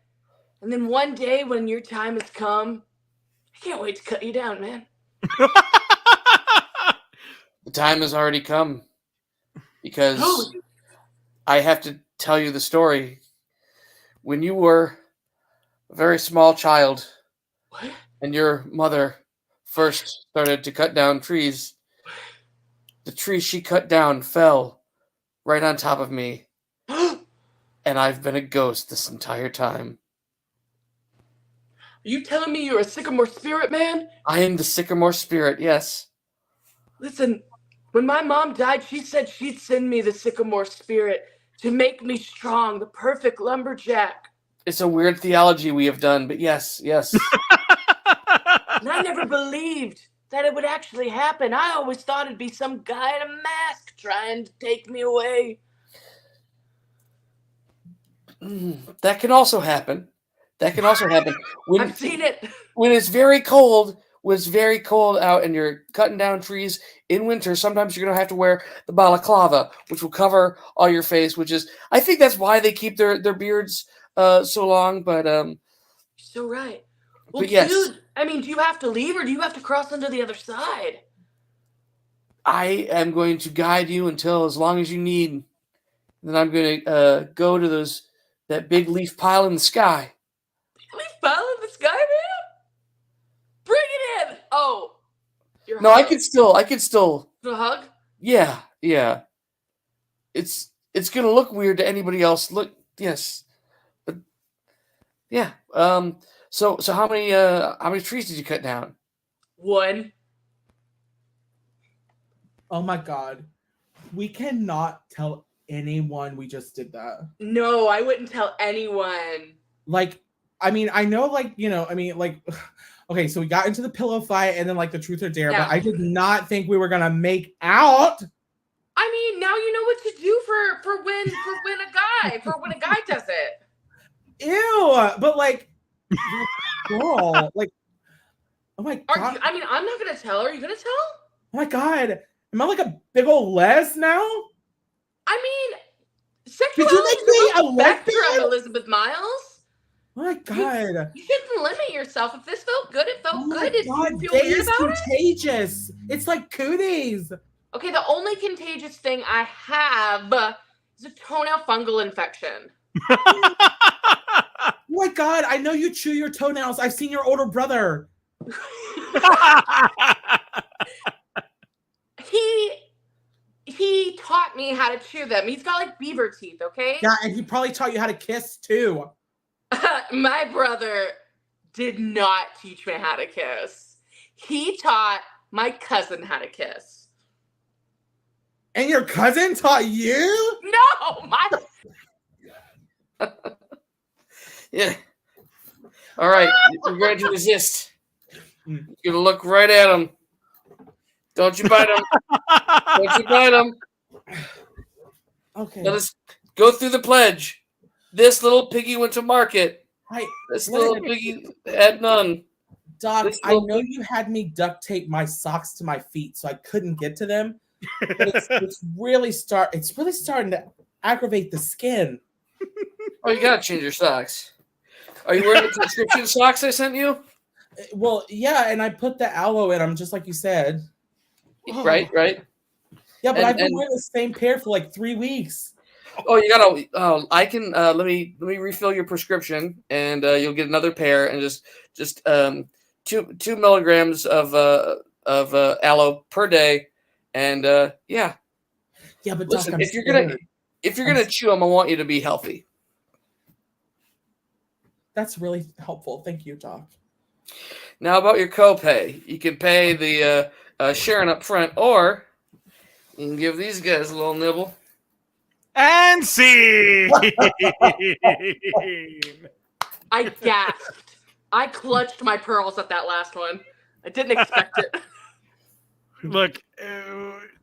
And then one day when your time has come, I can't wait to cut you down, man. The time has already come because I have to tell you the story. When you were a very small child What? and your mother first started to cut down trees the tree she cut down fell right on top of me. And I've been a ghost this entire time. Are you telling me you're a sycamore spirit, man? I am the sycamore spirit, yes. Listen, when my mom died, she said she'd send me the sycamore spirit to make me strong, the perfect lumberjack. It's a weird theology we have done, but yes. And I never believed that it would actually happen. I always thought it'd be some guy in a mask trying to take me away. That can also happen. When, I've seen it. when it's very cold out and you're cutting down trees in winter, sometimes you're going to have to wear the balaclava, which will cover all your face, which is, I think that's why they keep their beards so long, but You're so right. Well, but yes. dude, I mean, do you have to leave or do you have to cross onto the other side? I am going to guide you until as long as you need. Then I'm going to go to that big leaf pile in the sky. Leaf pile in the sky, man? Bring it in! Oh. No, I can still. The hug? Yeah. It's going to look weird to anybody else. Look, yes. But yeah. So how many trees did you cut down? 1. Oh my god. We cannot tell anyone we just did that. No, I wouldn't tell anyone. Like, I mean, I know, like, you know, I mean, like, okay, so we got into the pillow fight and then like the truth or dare, Yeah. but I did not think we were gonna make out. I mean, now you know what to do for when a guy does it. Ew, but like, girl, like, oh my god, I mean, I'm not gonna tell. Are you gonna tell? oh my god, am I like a big old les now? I mean, Did sexuality you make me a spectrum, lesbian? Elizabeth Miles. Oh my god. You shouldn't limit yourself. If this felt good, it felt Oh my good. Did god, you feel gay weird is about it? contagious. It's like cooties. Okay, the only contagious thing I have is a toenail fungal infection. Oh my god, I know you chew your toenails. I've seen your older brother. He taught me how to chew them. He's got like beaver teeth, okay? Yeah, and he probably taught you how to kiss too. My brother did not teach me how to kiss. He taught my cousin how to kiss. And your cousin taught you? No, my Yeah. All right, you're going to resist. You're going to look right at him. Don't you bite him. Don't you bite him. Okay. Let us go through the pledge. This little piggy went to market. This little piggy had none. Doc, This I little know you had me duct tape my socks to my feet so I couldn't get to them. But it's really starting to aggravate the skin. Oh, you gotta change your socks. Are you wearing the prescription socks I sent you? Well, yeah, and I put the aloe in them just like you said. Right. Yeah, but And- I've been and- wearing the same pair for like 3 weeks. Oh, you gotta. I can. Let me refill your prescription, and you'll get another pair, and just 2 milligrams of aloe per day, and yeah. Yeah, but Doc, Listen, I'm if you're scared. gonna chew them, I want you to be healthy. That's really helpful. Thank you, Doc. Now about your copay, you can pay the Sharon up front, or you can give these guys a little nibble. And scene. I gasped. I clutched my pearls at that last one. I didn't expect it. Look,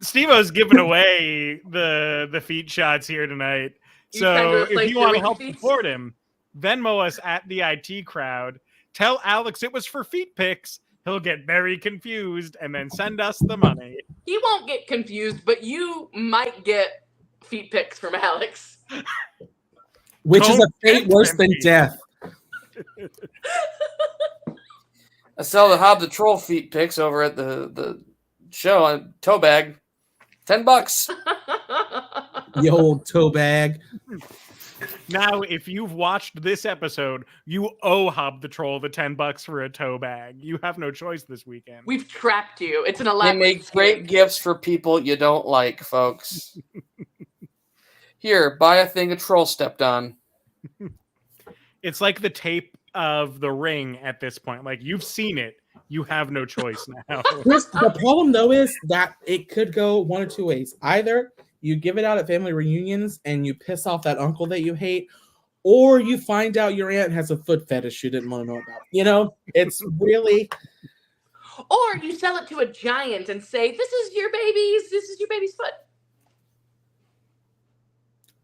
Steve-O's giving away the feet shots here tonight. You trying So to if replace you the want to wiki help feeds? support him, Venmo us at the IT crowd. Tell Alex it was for feet pics. He'll get very confused and then send us the money. He won't get confused, but you might get feet pics from Alex. Which is a Don't fate tempt worse him, than Pete. death. I sell the Hob the Troll feet pics over at the show on Toe Bag. $10. The old toe bag. Now, if you've watched this episode, you owe Hob the Troll the $10 for a tote bag. You have no choice this weekend. We've trapped you. It's an They elaborate make scheme. great gifts for people you don't like, folks. Here, buy a thing a troll stepped on. It's like the tape of The Ring at this point. Like, you've seen it. You have no choice now. The problem, though, is that it could go one or two ways. Either you give it out at family reunions and you piss off that uncle that you hate, or you find out your aunt has a foot fetish you didn't want to know about. You know, it's really... Or you sell it to a giant and say, this is your baby's foot.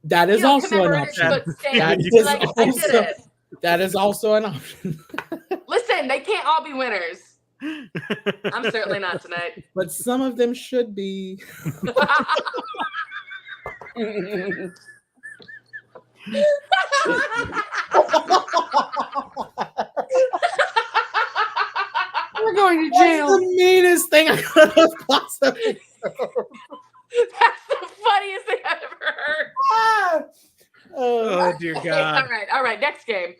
That is also an option. That is also an option. Listen, they can't all be winners. I'm certainly not tonight. But some of them should be. We're going to jail. That's the meanest thing I could have possibly. That's the funniest thing I've ever heard. Oh, dear God. All right. Next game.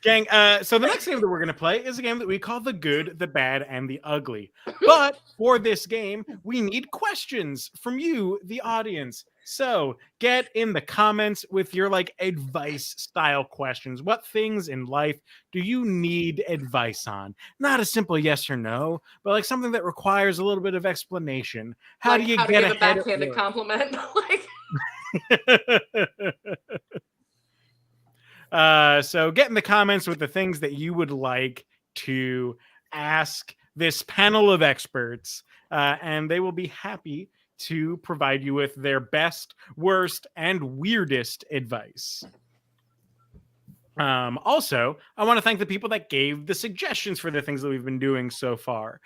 Gang, so the next game that we're going to play is a game that we call the good, the bad, and the ugly. But for this game, we need questions from you, the audience. So get in the comments with your advice style questions. What things in life do you need advice on? Not a simple yes or no, but something that requires a little bit of explanation. How do you get a backhanded compliment? So get in the comments with the things that you would like to ask this panel of experts, and they will be happy to provide you with their best, worst, and weirdest advice. Also, I want to thank the people that gave the suggestions for the things that we've been doing so far.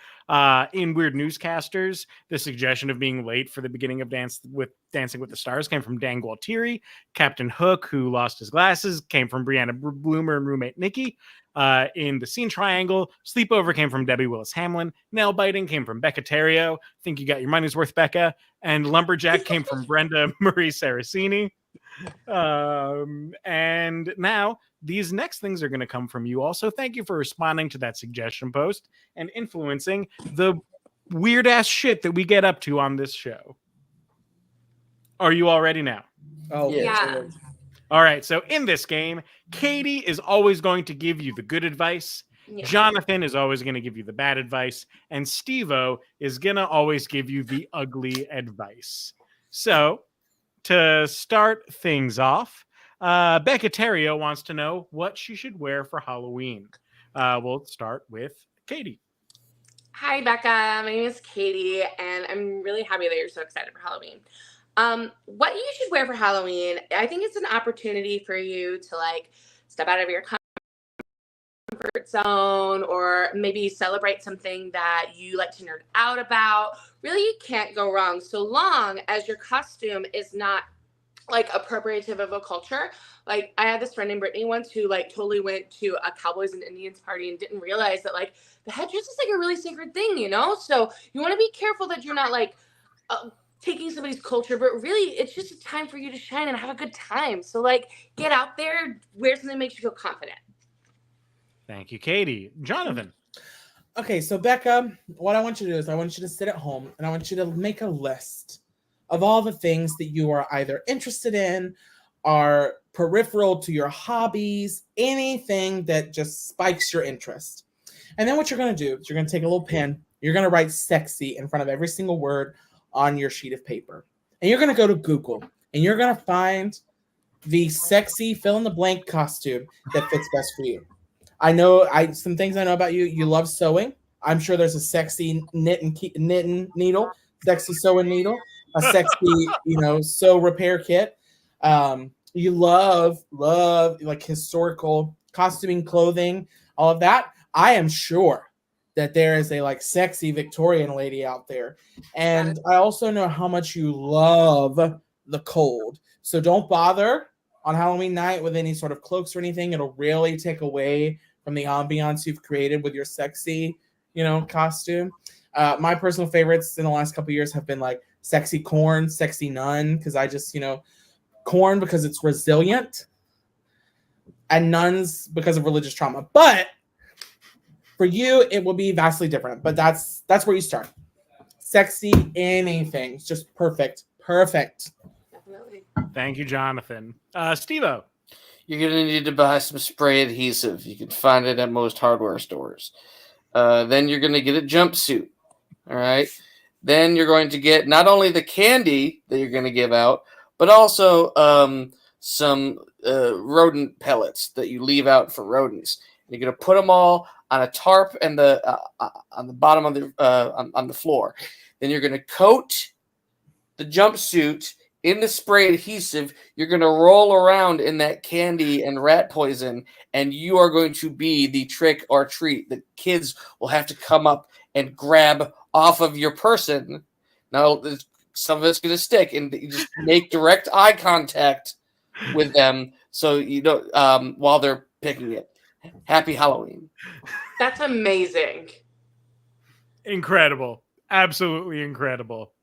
In Weird Newscasters, the suggestion of being late for the beginning of Dancing with the Stars came from Dan Gualtieri. Captain Hook, who lost his glasses, came from Brianna Bloomer and roommate Nikki. In the Scene Triangle, Sleepover came from Debbie Willis-Hamlin. Nail Biting came from Becca Terrio. Think you got your money's worth, Becca. And Lumberjack came from Brenda Marie Saracini. And now these next things are going to come from you also. Thank you for responding to that suggestion post and influencing the weird ass shit that we get up to on this show. Are you all ready now? Oh, yeah. All right. So in this game, Katie is always going to give you the good advice. Yeah. Jonathan is always going to give you the bad advice. And Steve-O is going to always give you the ugly advice. So to start things off, Becca Terrio wants to know what she should wear for Halloween. We'll start with Katie. Hi, Becca. My name is Katie, and I'm really happy that you're so excited for Halloween. What you should wear for Halloween, I think it's an opportunity for you to step out of your comfort zone, or maybe celebrate something that you like to nerd out about. Really, you can't go wrong so long as your costume is not appropriative of a culture. I had this friend named Brittany once who totally went to a Cowboys and Indians party and didn't realize that the headdress is a really sacred thing, you know? So you want to be careful that you're not taking somebody's culture, but really it's just a time for you to shine and have a good time. So get out there, wear something that makes you feel confident. Thank you, Katie. Jonathan. Okay, so Becca, what I want you to do is I want you to sit at home and I want you to make a list of all the things that you are either interested in, are peripheral to your hobbies, anything that just spikes your interest. And then what you're going to do is you're going to take a little pen, you're going to write sexy in front of every single word on your sheet of paper. And you're going to go to Google and you're going to find the sexy fill-in-the-blank costume that fits best for you. Some things I know about you. You love sewing. I'm sure there's a sexy knitting needle, sexy sewing needle, a sexy, sew repair kit. You love historical costuming, clothing, all of that. I am sure that there is a sexy Victorian lady out there. And I also know how much you love the cold. So don't bother on Halloween night with any sort of cloaks or anything. It'll really take away from the ambiance you've created with your sexy, costume. My personal favorites in the last couple of years have been sexy corn, sexy nun, because I just, corn because it's resilient. and nuns because of religious trauma. But for you, it will be vastly different. But that's where you start. Sexy anything. It's just perfect. Perfect. Definitely. Thank you, Jonathan. Steve-O. You're going to need to buy some spray adhesive. You can find it at most hardware stores. Then you're going to get a jumpsuit. All right. Then you're going to get not only the candy that you're going to give out, but also some rodent pellets that you leave out for rodents. You're going to put them all on a tarp and on the bottom of the on the floor. Then you're going to coat the jumpsuit in the spray adhesive. You're going to roll around in that candy and rat poison, and you are going to be the trick or treat. The kids will have to come up and grab off of your person. Now, some of it's going to stick, and you just make direct eye contact with them so you don't while they're picking it. Happy Halloween. That's amazing. Incredible. Absolutely incredible.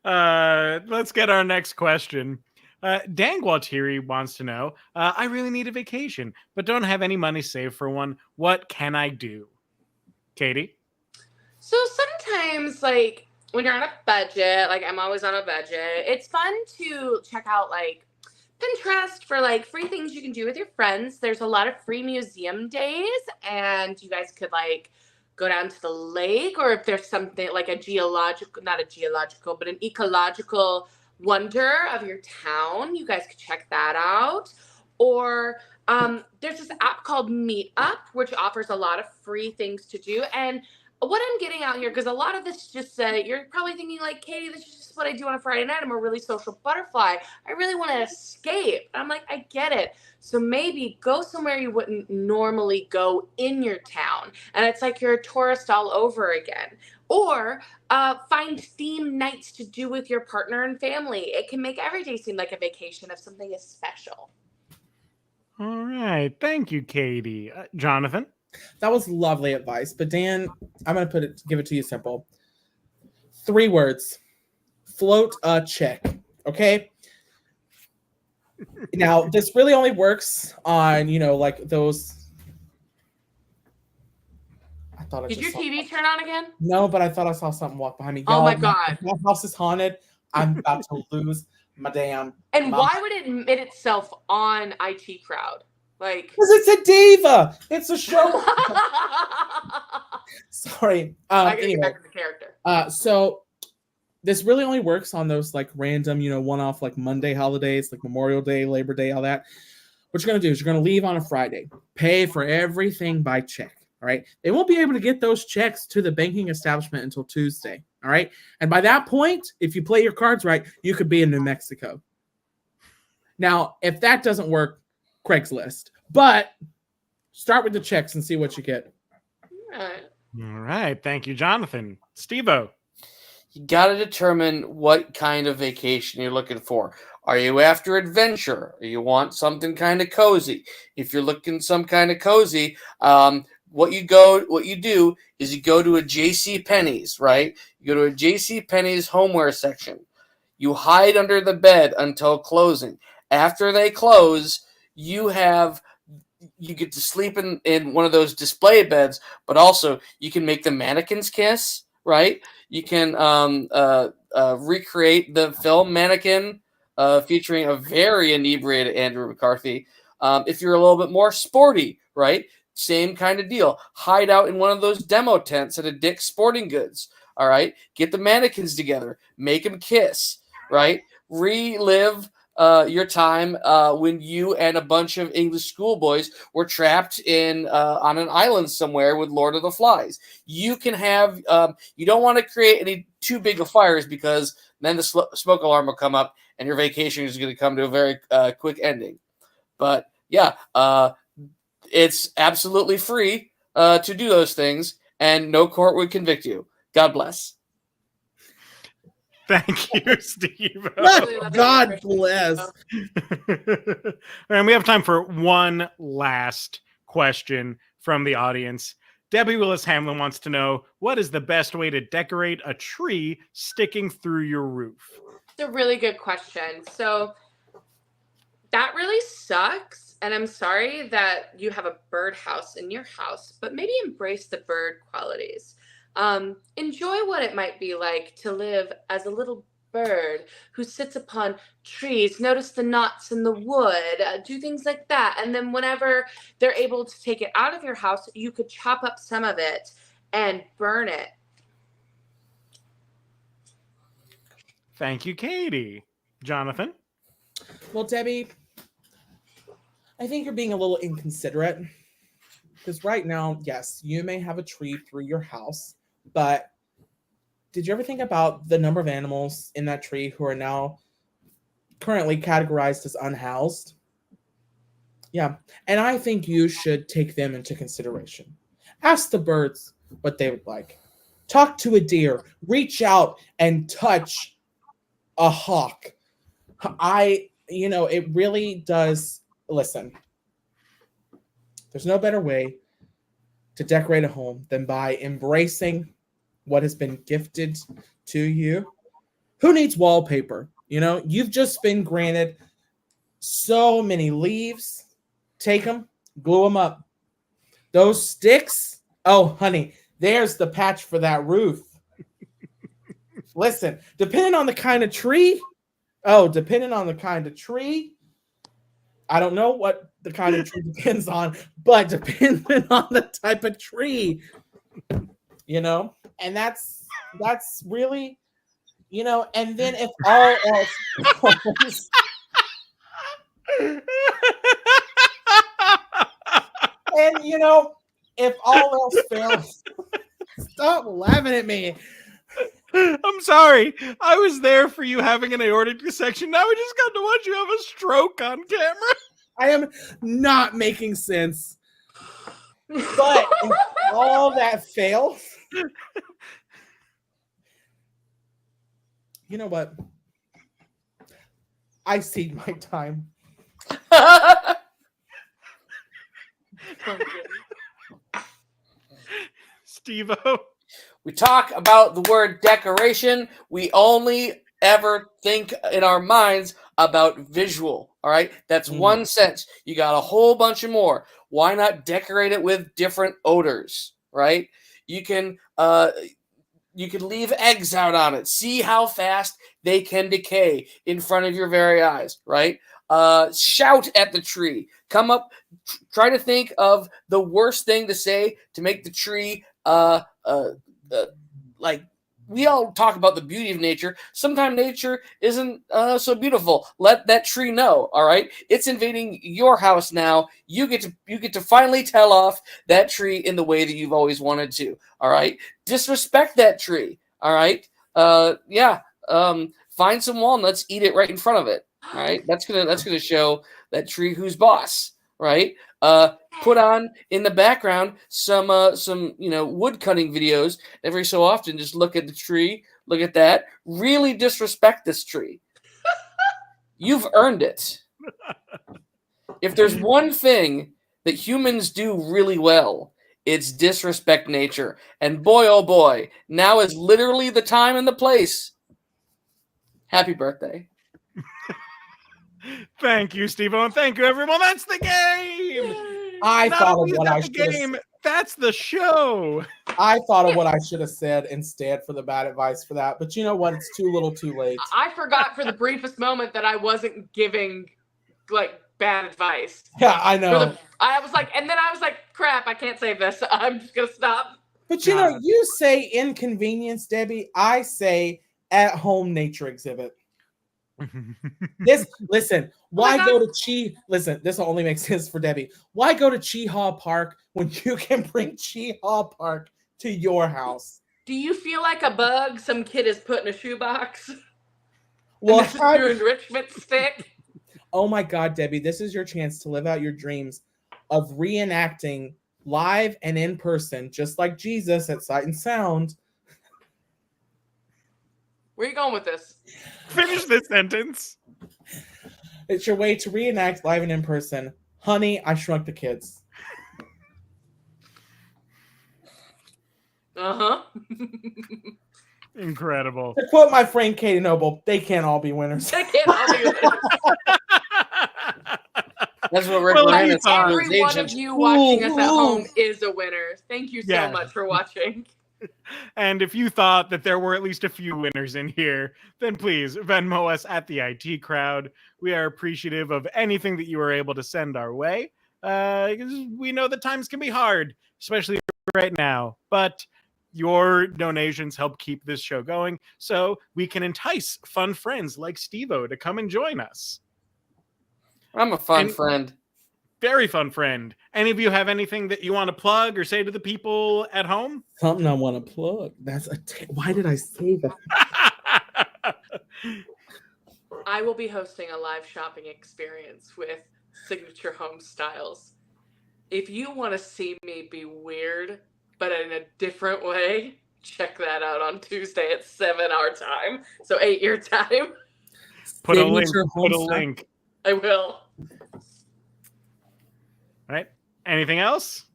Let's get our next question. Dan Gualtieri wants to know, I really need a vacation, but don't have any money saved for one. What can I do? Katie? So sometimes, like, when you're on a budget, like I'm always on a budget, it's fun to check out, like, Pinterest for, like, free things you can do with your friends. There's a lot of free museum days, and you guys could, like, go down to the lake, or if there's something like not a geological, but an ecological wonder of your town, you guys could check that out. Or there's this app called Meetup, which offers a lot of free things to do. And what I'm getting out here, because a lot of this just you're probably thinking like, Katie, this is just what I do on a Friday night. I'm a really social butterfly. I really want to escape. And I'm like, I get it. So maybe go somewhere you wouldn't normally go in your town. And it's like you're a tourist all over again. Or find theme nights to do with your partner and family. It can make every day seem like a vacation if something is special. All right. Thank you, Katie. Jonathan? That was lovely advice. But Dan, I'm going to give it to you simple. 3 words. Float a check. Okay? Now, this really only works on, like those. I thought Did your TV turn on again? No, but I thought I saw something walk behind me. Oh my God. My house is haunted. I'm about to lose my damn. And why would it admit itself on IT Crowd? Like, because it's a diva. It's a show. Sorry. I gotta get back to the character. So this really only works on those like random, one-off like Monday holidays, like Memorial Day, Labor Day, all that. What you're gonna do is you're gonna leave on a Friday, pay for everything by check. All right. They won't be able to get those checks to the banking establishment until Tuesday. All right. And by that point, if you play your cards right, you could be in New Mexico. Now, if that doesn't work, Craigslist. But start with the checks and see what you get. All right. Thank you, Jonathan. Steve-O. You got to determine what kind of vacation you're looking for. Are you after adventure? Or you want something kind of cozy? If you're looking some kind of cozy, what you do is you go to a JCPenney's, right? You go to a JCPenney's homeware section. You hide under the bed until closing. After they close, you get to sleep in one of those display beds, but also you can make the mannequins kiss, right? You can recreate the film Mannequin featuring a very inebriated Andrew McCarthy. If you're a little bit more sporty, right? Same kind of deal. Hide out in one of those demo tents at a Dick's Sporting Goods. All right. Get the mannequins together. Make them kiss. Right. Relive your time when you and a bunch of English schoolboys were trapped on an island somewhere with Lord of the Flies. You can have. You don't want to create any too big of fires because then the smoke alarm will come up and your vacation is going to come to a very quick ending. But yeah. It's absolutely free to do those things, and no court would convict you. God bless. Thank you, Steve. God bless. And we have time for one last question from the audience. Debbie Willis Hamlin wants to know, what is the best way to decorate a tree sticking through your roof? It's a really good question. So That really sucks. And I'm sorry that you have a birdhouse in your house, but maybe embrace the bird qualities. Enjoy what it might be like to live as a little bird who sits upon trees, notice the knots in the wood, do things like that. And then whenever they're able to take it out of your house, you could chop up some of it and burn it. Thank you, Katie. Jonathan? Well, Debbie, I think you're being a little inconsiderate. Because right now, yes, you may have a tree through your house, but did you ever think about the number of animals in that tree who are now currently categorized as unhoused? Yeah, and I think you should take them into consideration. Ask the birds what they would like. Talk to a deer. Reach out and touch a hawk. It really does. Listen, there's no better way to decorate a home than by embracing what has been gifted to you. Who needs wallpaper? You've just been granted so many leaves. Take them, glue them up. Those sticks, oh, honey, there's the patch for that roof. Listen, depending on the kind of tree, I don't know what the kind of tree depends on, but depending on the type of tree, and that's really, and then if all else and if all else fails, stop laughing at me. I'm sorry. I was there for you having an aortic dissection. Now we just got to watch you have a stroke on camera. I am not making sense. But if all that fails, you know what? I cede my time. Steve-O. We talk about the word decoration. We only ever think in our minds about visual. All right. That's one sense. You got a whole bunch of more. Why not decorate it with different odors? Right. You can leave eggs out on it. See how fast they can decay in front of your very eyes. Right. Shout at the tree. Come up. Try to think of the worst thing to say to make the tree like we all talk about the beauty of nature. Sometimes nature isn't so beautiful. Let that tree know. All right, it's invading your house now. You get to finally tell off that tree in the way that you've always wanted to. All right, disrespect that tree. All right, find some walnuts, eat it right in front of it. All right, that's gonna show that tree who's boss. Right. Put on in the background some wood cutting videos. Every so often, just look at the tree, look at that. Really disrespect this tree. You've earned it. If there's one thing that humans do really well, it's disrespect nature. And boy, oh boy, now is literally the time and the place. Happy birthday. Thank you, Steve-O, and thank you, everyone. That's the game. I Not thought of only is what that I the should have game. That's the show. I thought of what I should have said instead for the bad advice for that. But you know what? It's too little too late. I forgot for the briefest moment that I wasn't giving bad advice. Yeah, I know. I was like, crap, I can't save this. I'm just going to stop. But you say inconvenience, Debbie. I say at home nature exhibit. Why go to this will only make sense for Debbie. Why go to Cheehaw Park when you can bring Cheehaw Park to your house? Do you feel like a bug some kid is put in a shoebox? Well, this is your enrichment stick. Oh my God, Debbie, this is your chance to live out your dreams of reenacting live and in person, just like Jesus at Sight and Sound. Where are you going with this? Finish this sentence. It's your way to reenact live and in person. Honey, I Shrunk the Kids. Uh-huh. Incredible. To quote my friend Katie Noble, they can't all be winners. They can't all be winners. That's what Rick Well, Moranis you thought- Every one of you watching us at home is a winner. Thank you so Yeah. much for watching. And if you thought that there were at least a few winners in here, then please Venmo us at the IT Crowd. We are appreciative of anything that you are able to send our way. Because we know that times can be hard, especially right now. But your donations help keep this show going, so we can entice fun friends like Steve-O to come and join us. I'm a fun And- friend. Very fun friend. Any of you have anything that you want to plug or say to the people at home? Something I want to plug. Why did I say that? I will be hosting a live shopping experience with Signature Home Styles. If you want to see me be weird, but in a different way, check that out on Tuesday at 7 our time. So 8 your time. Put a link. Signature Put a home link. I will. All right. Anything else?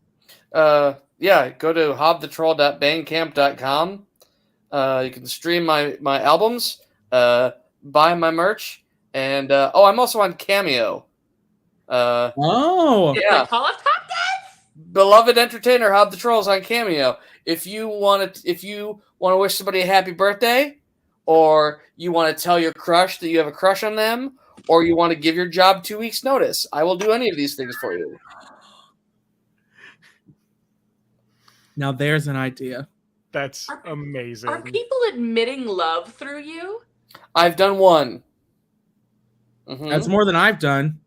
Yeah, go to hobthetroll.bandcamp.com. You can stream my albums, buy my merch, and I'm also on Cameo. Oh, Yeah. Like Paul F. Tompkins? Beloved entertainer Hob the Troll's on Cameo. If you want to wish somebody a happy birthday, or you want to tell your crush that you have a crush on them, or you want to give your job 2 weeks notice, I will do any of these things for you. now there's an idea. That's amazing. Are people admitting love through you? I've done one. Mhm. That's more than I've done.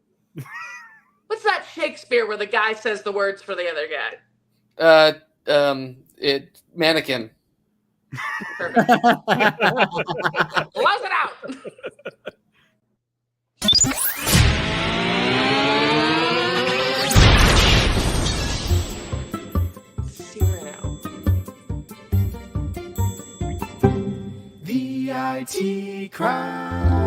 What's that Shakespeare where the guy says the words for the other guy? Mannequin. Perfect. Close it out. Cyrano. The IT Crowd.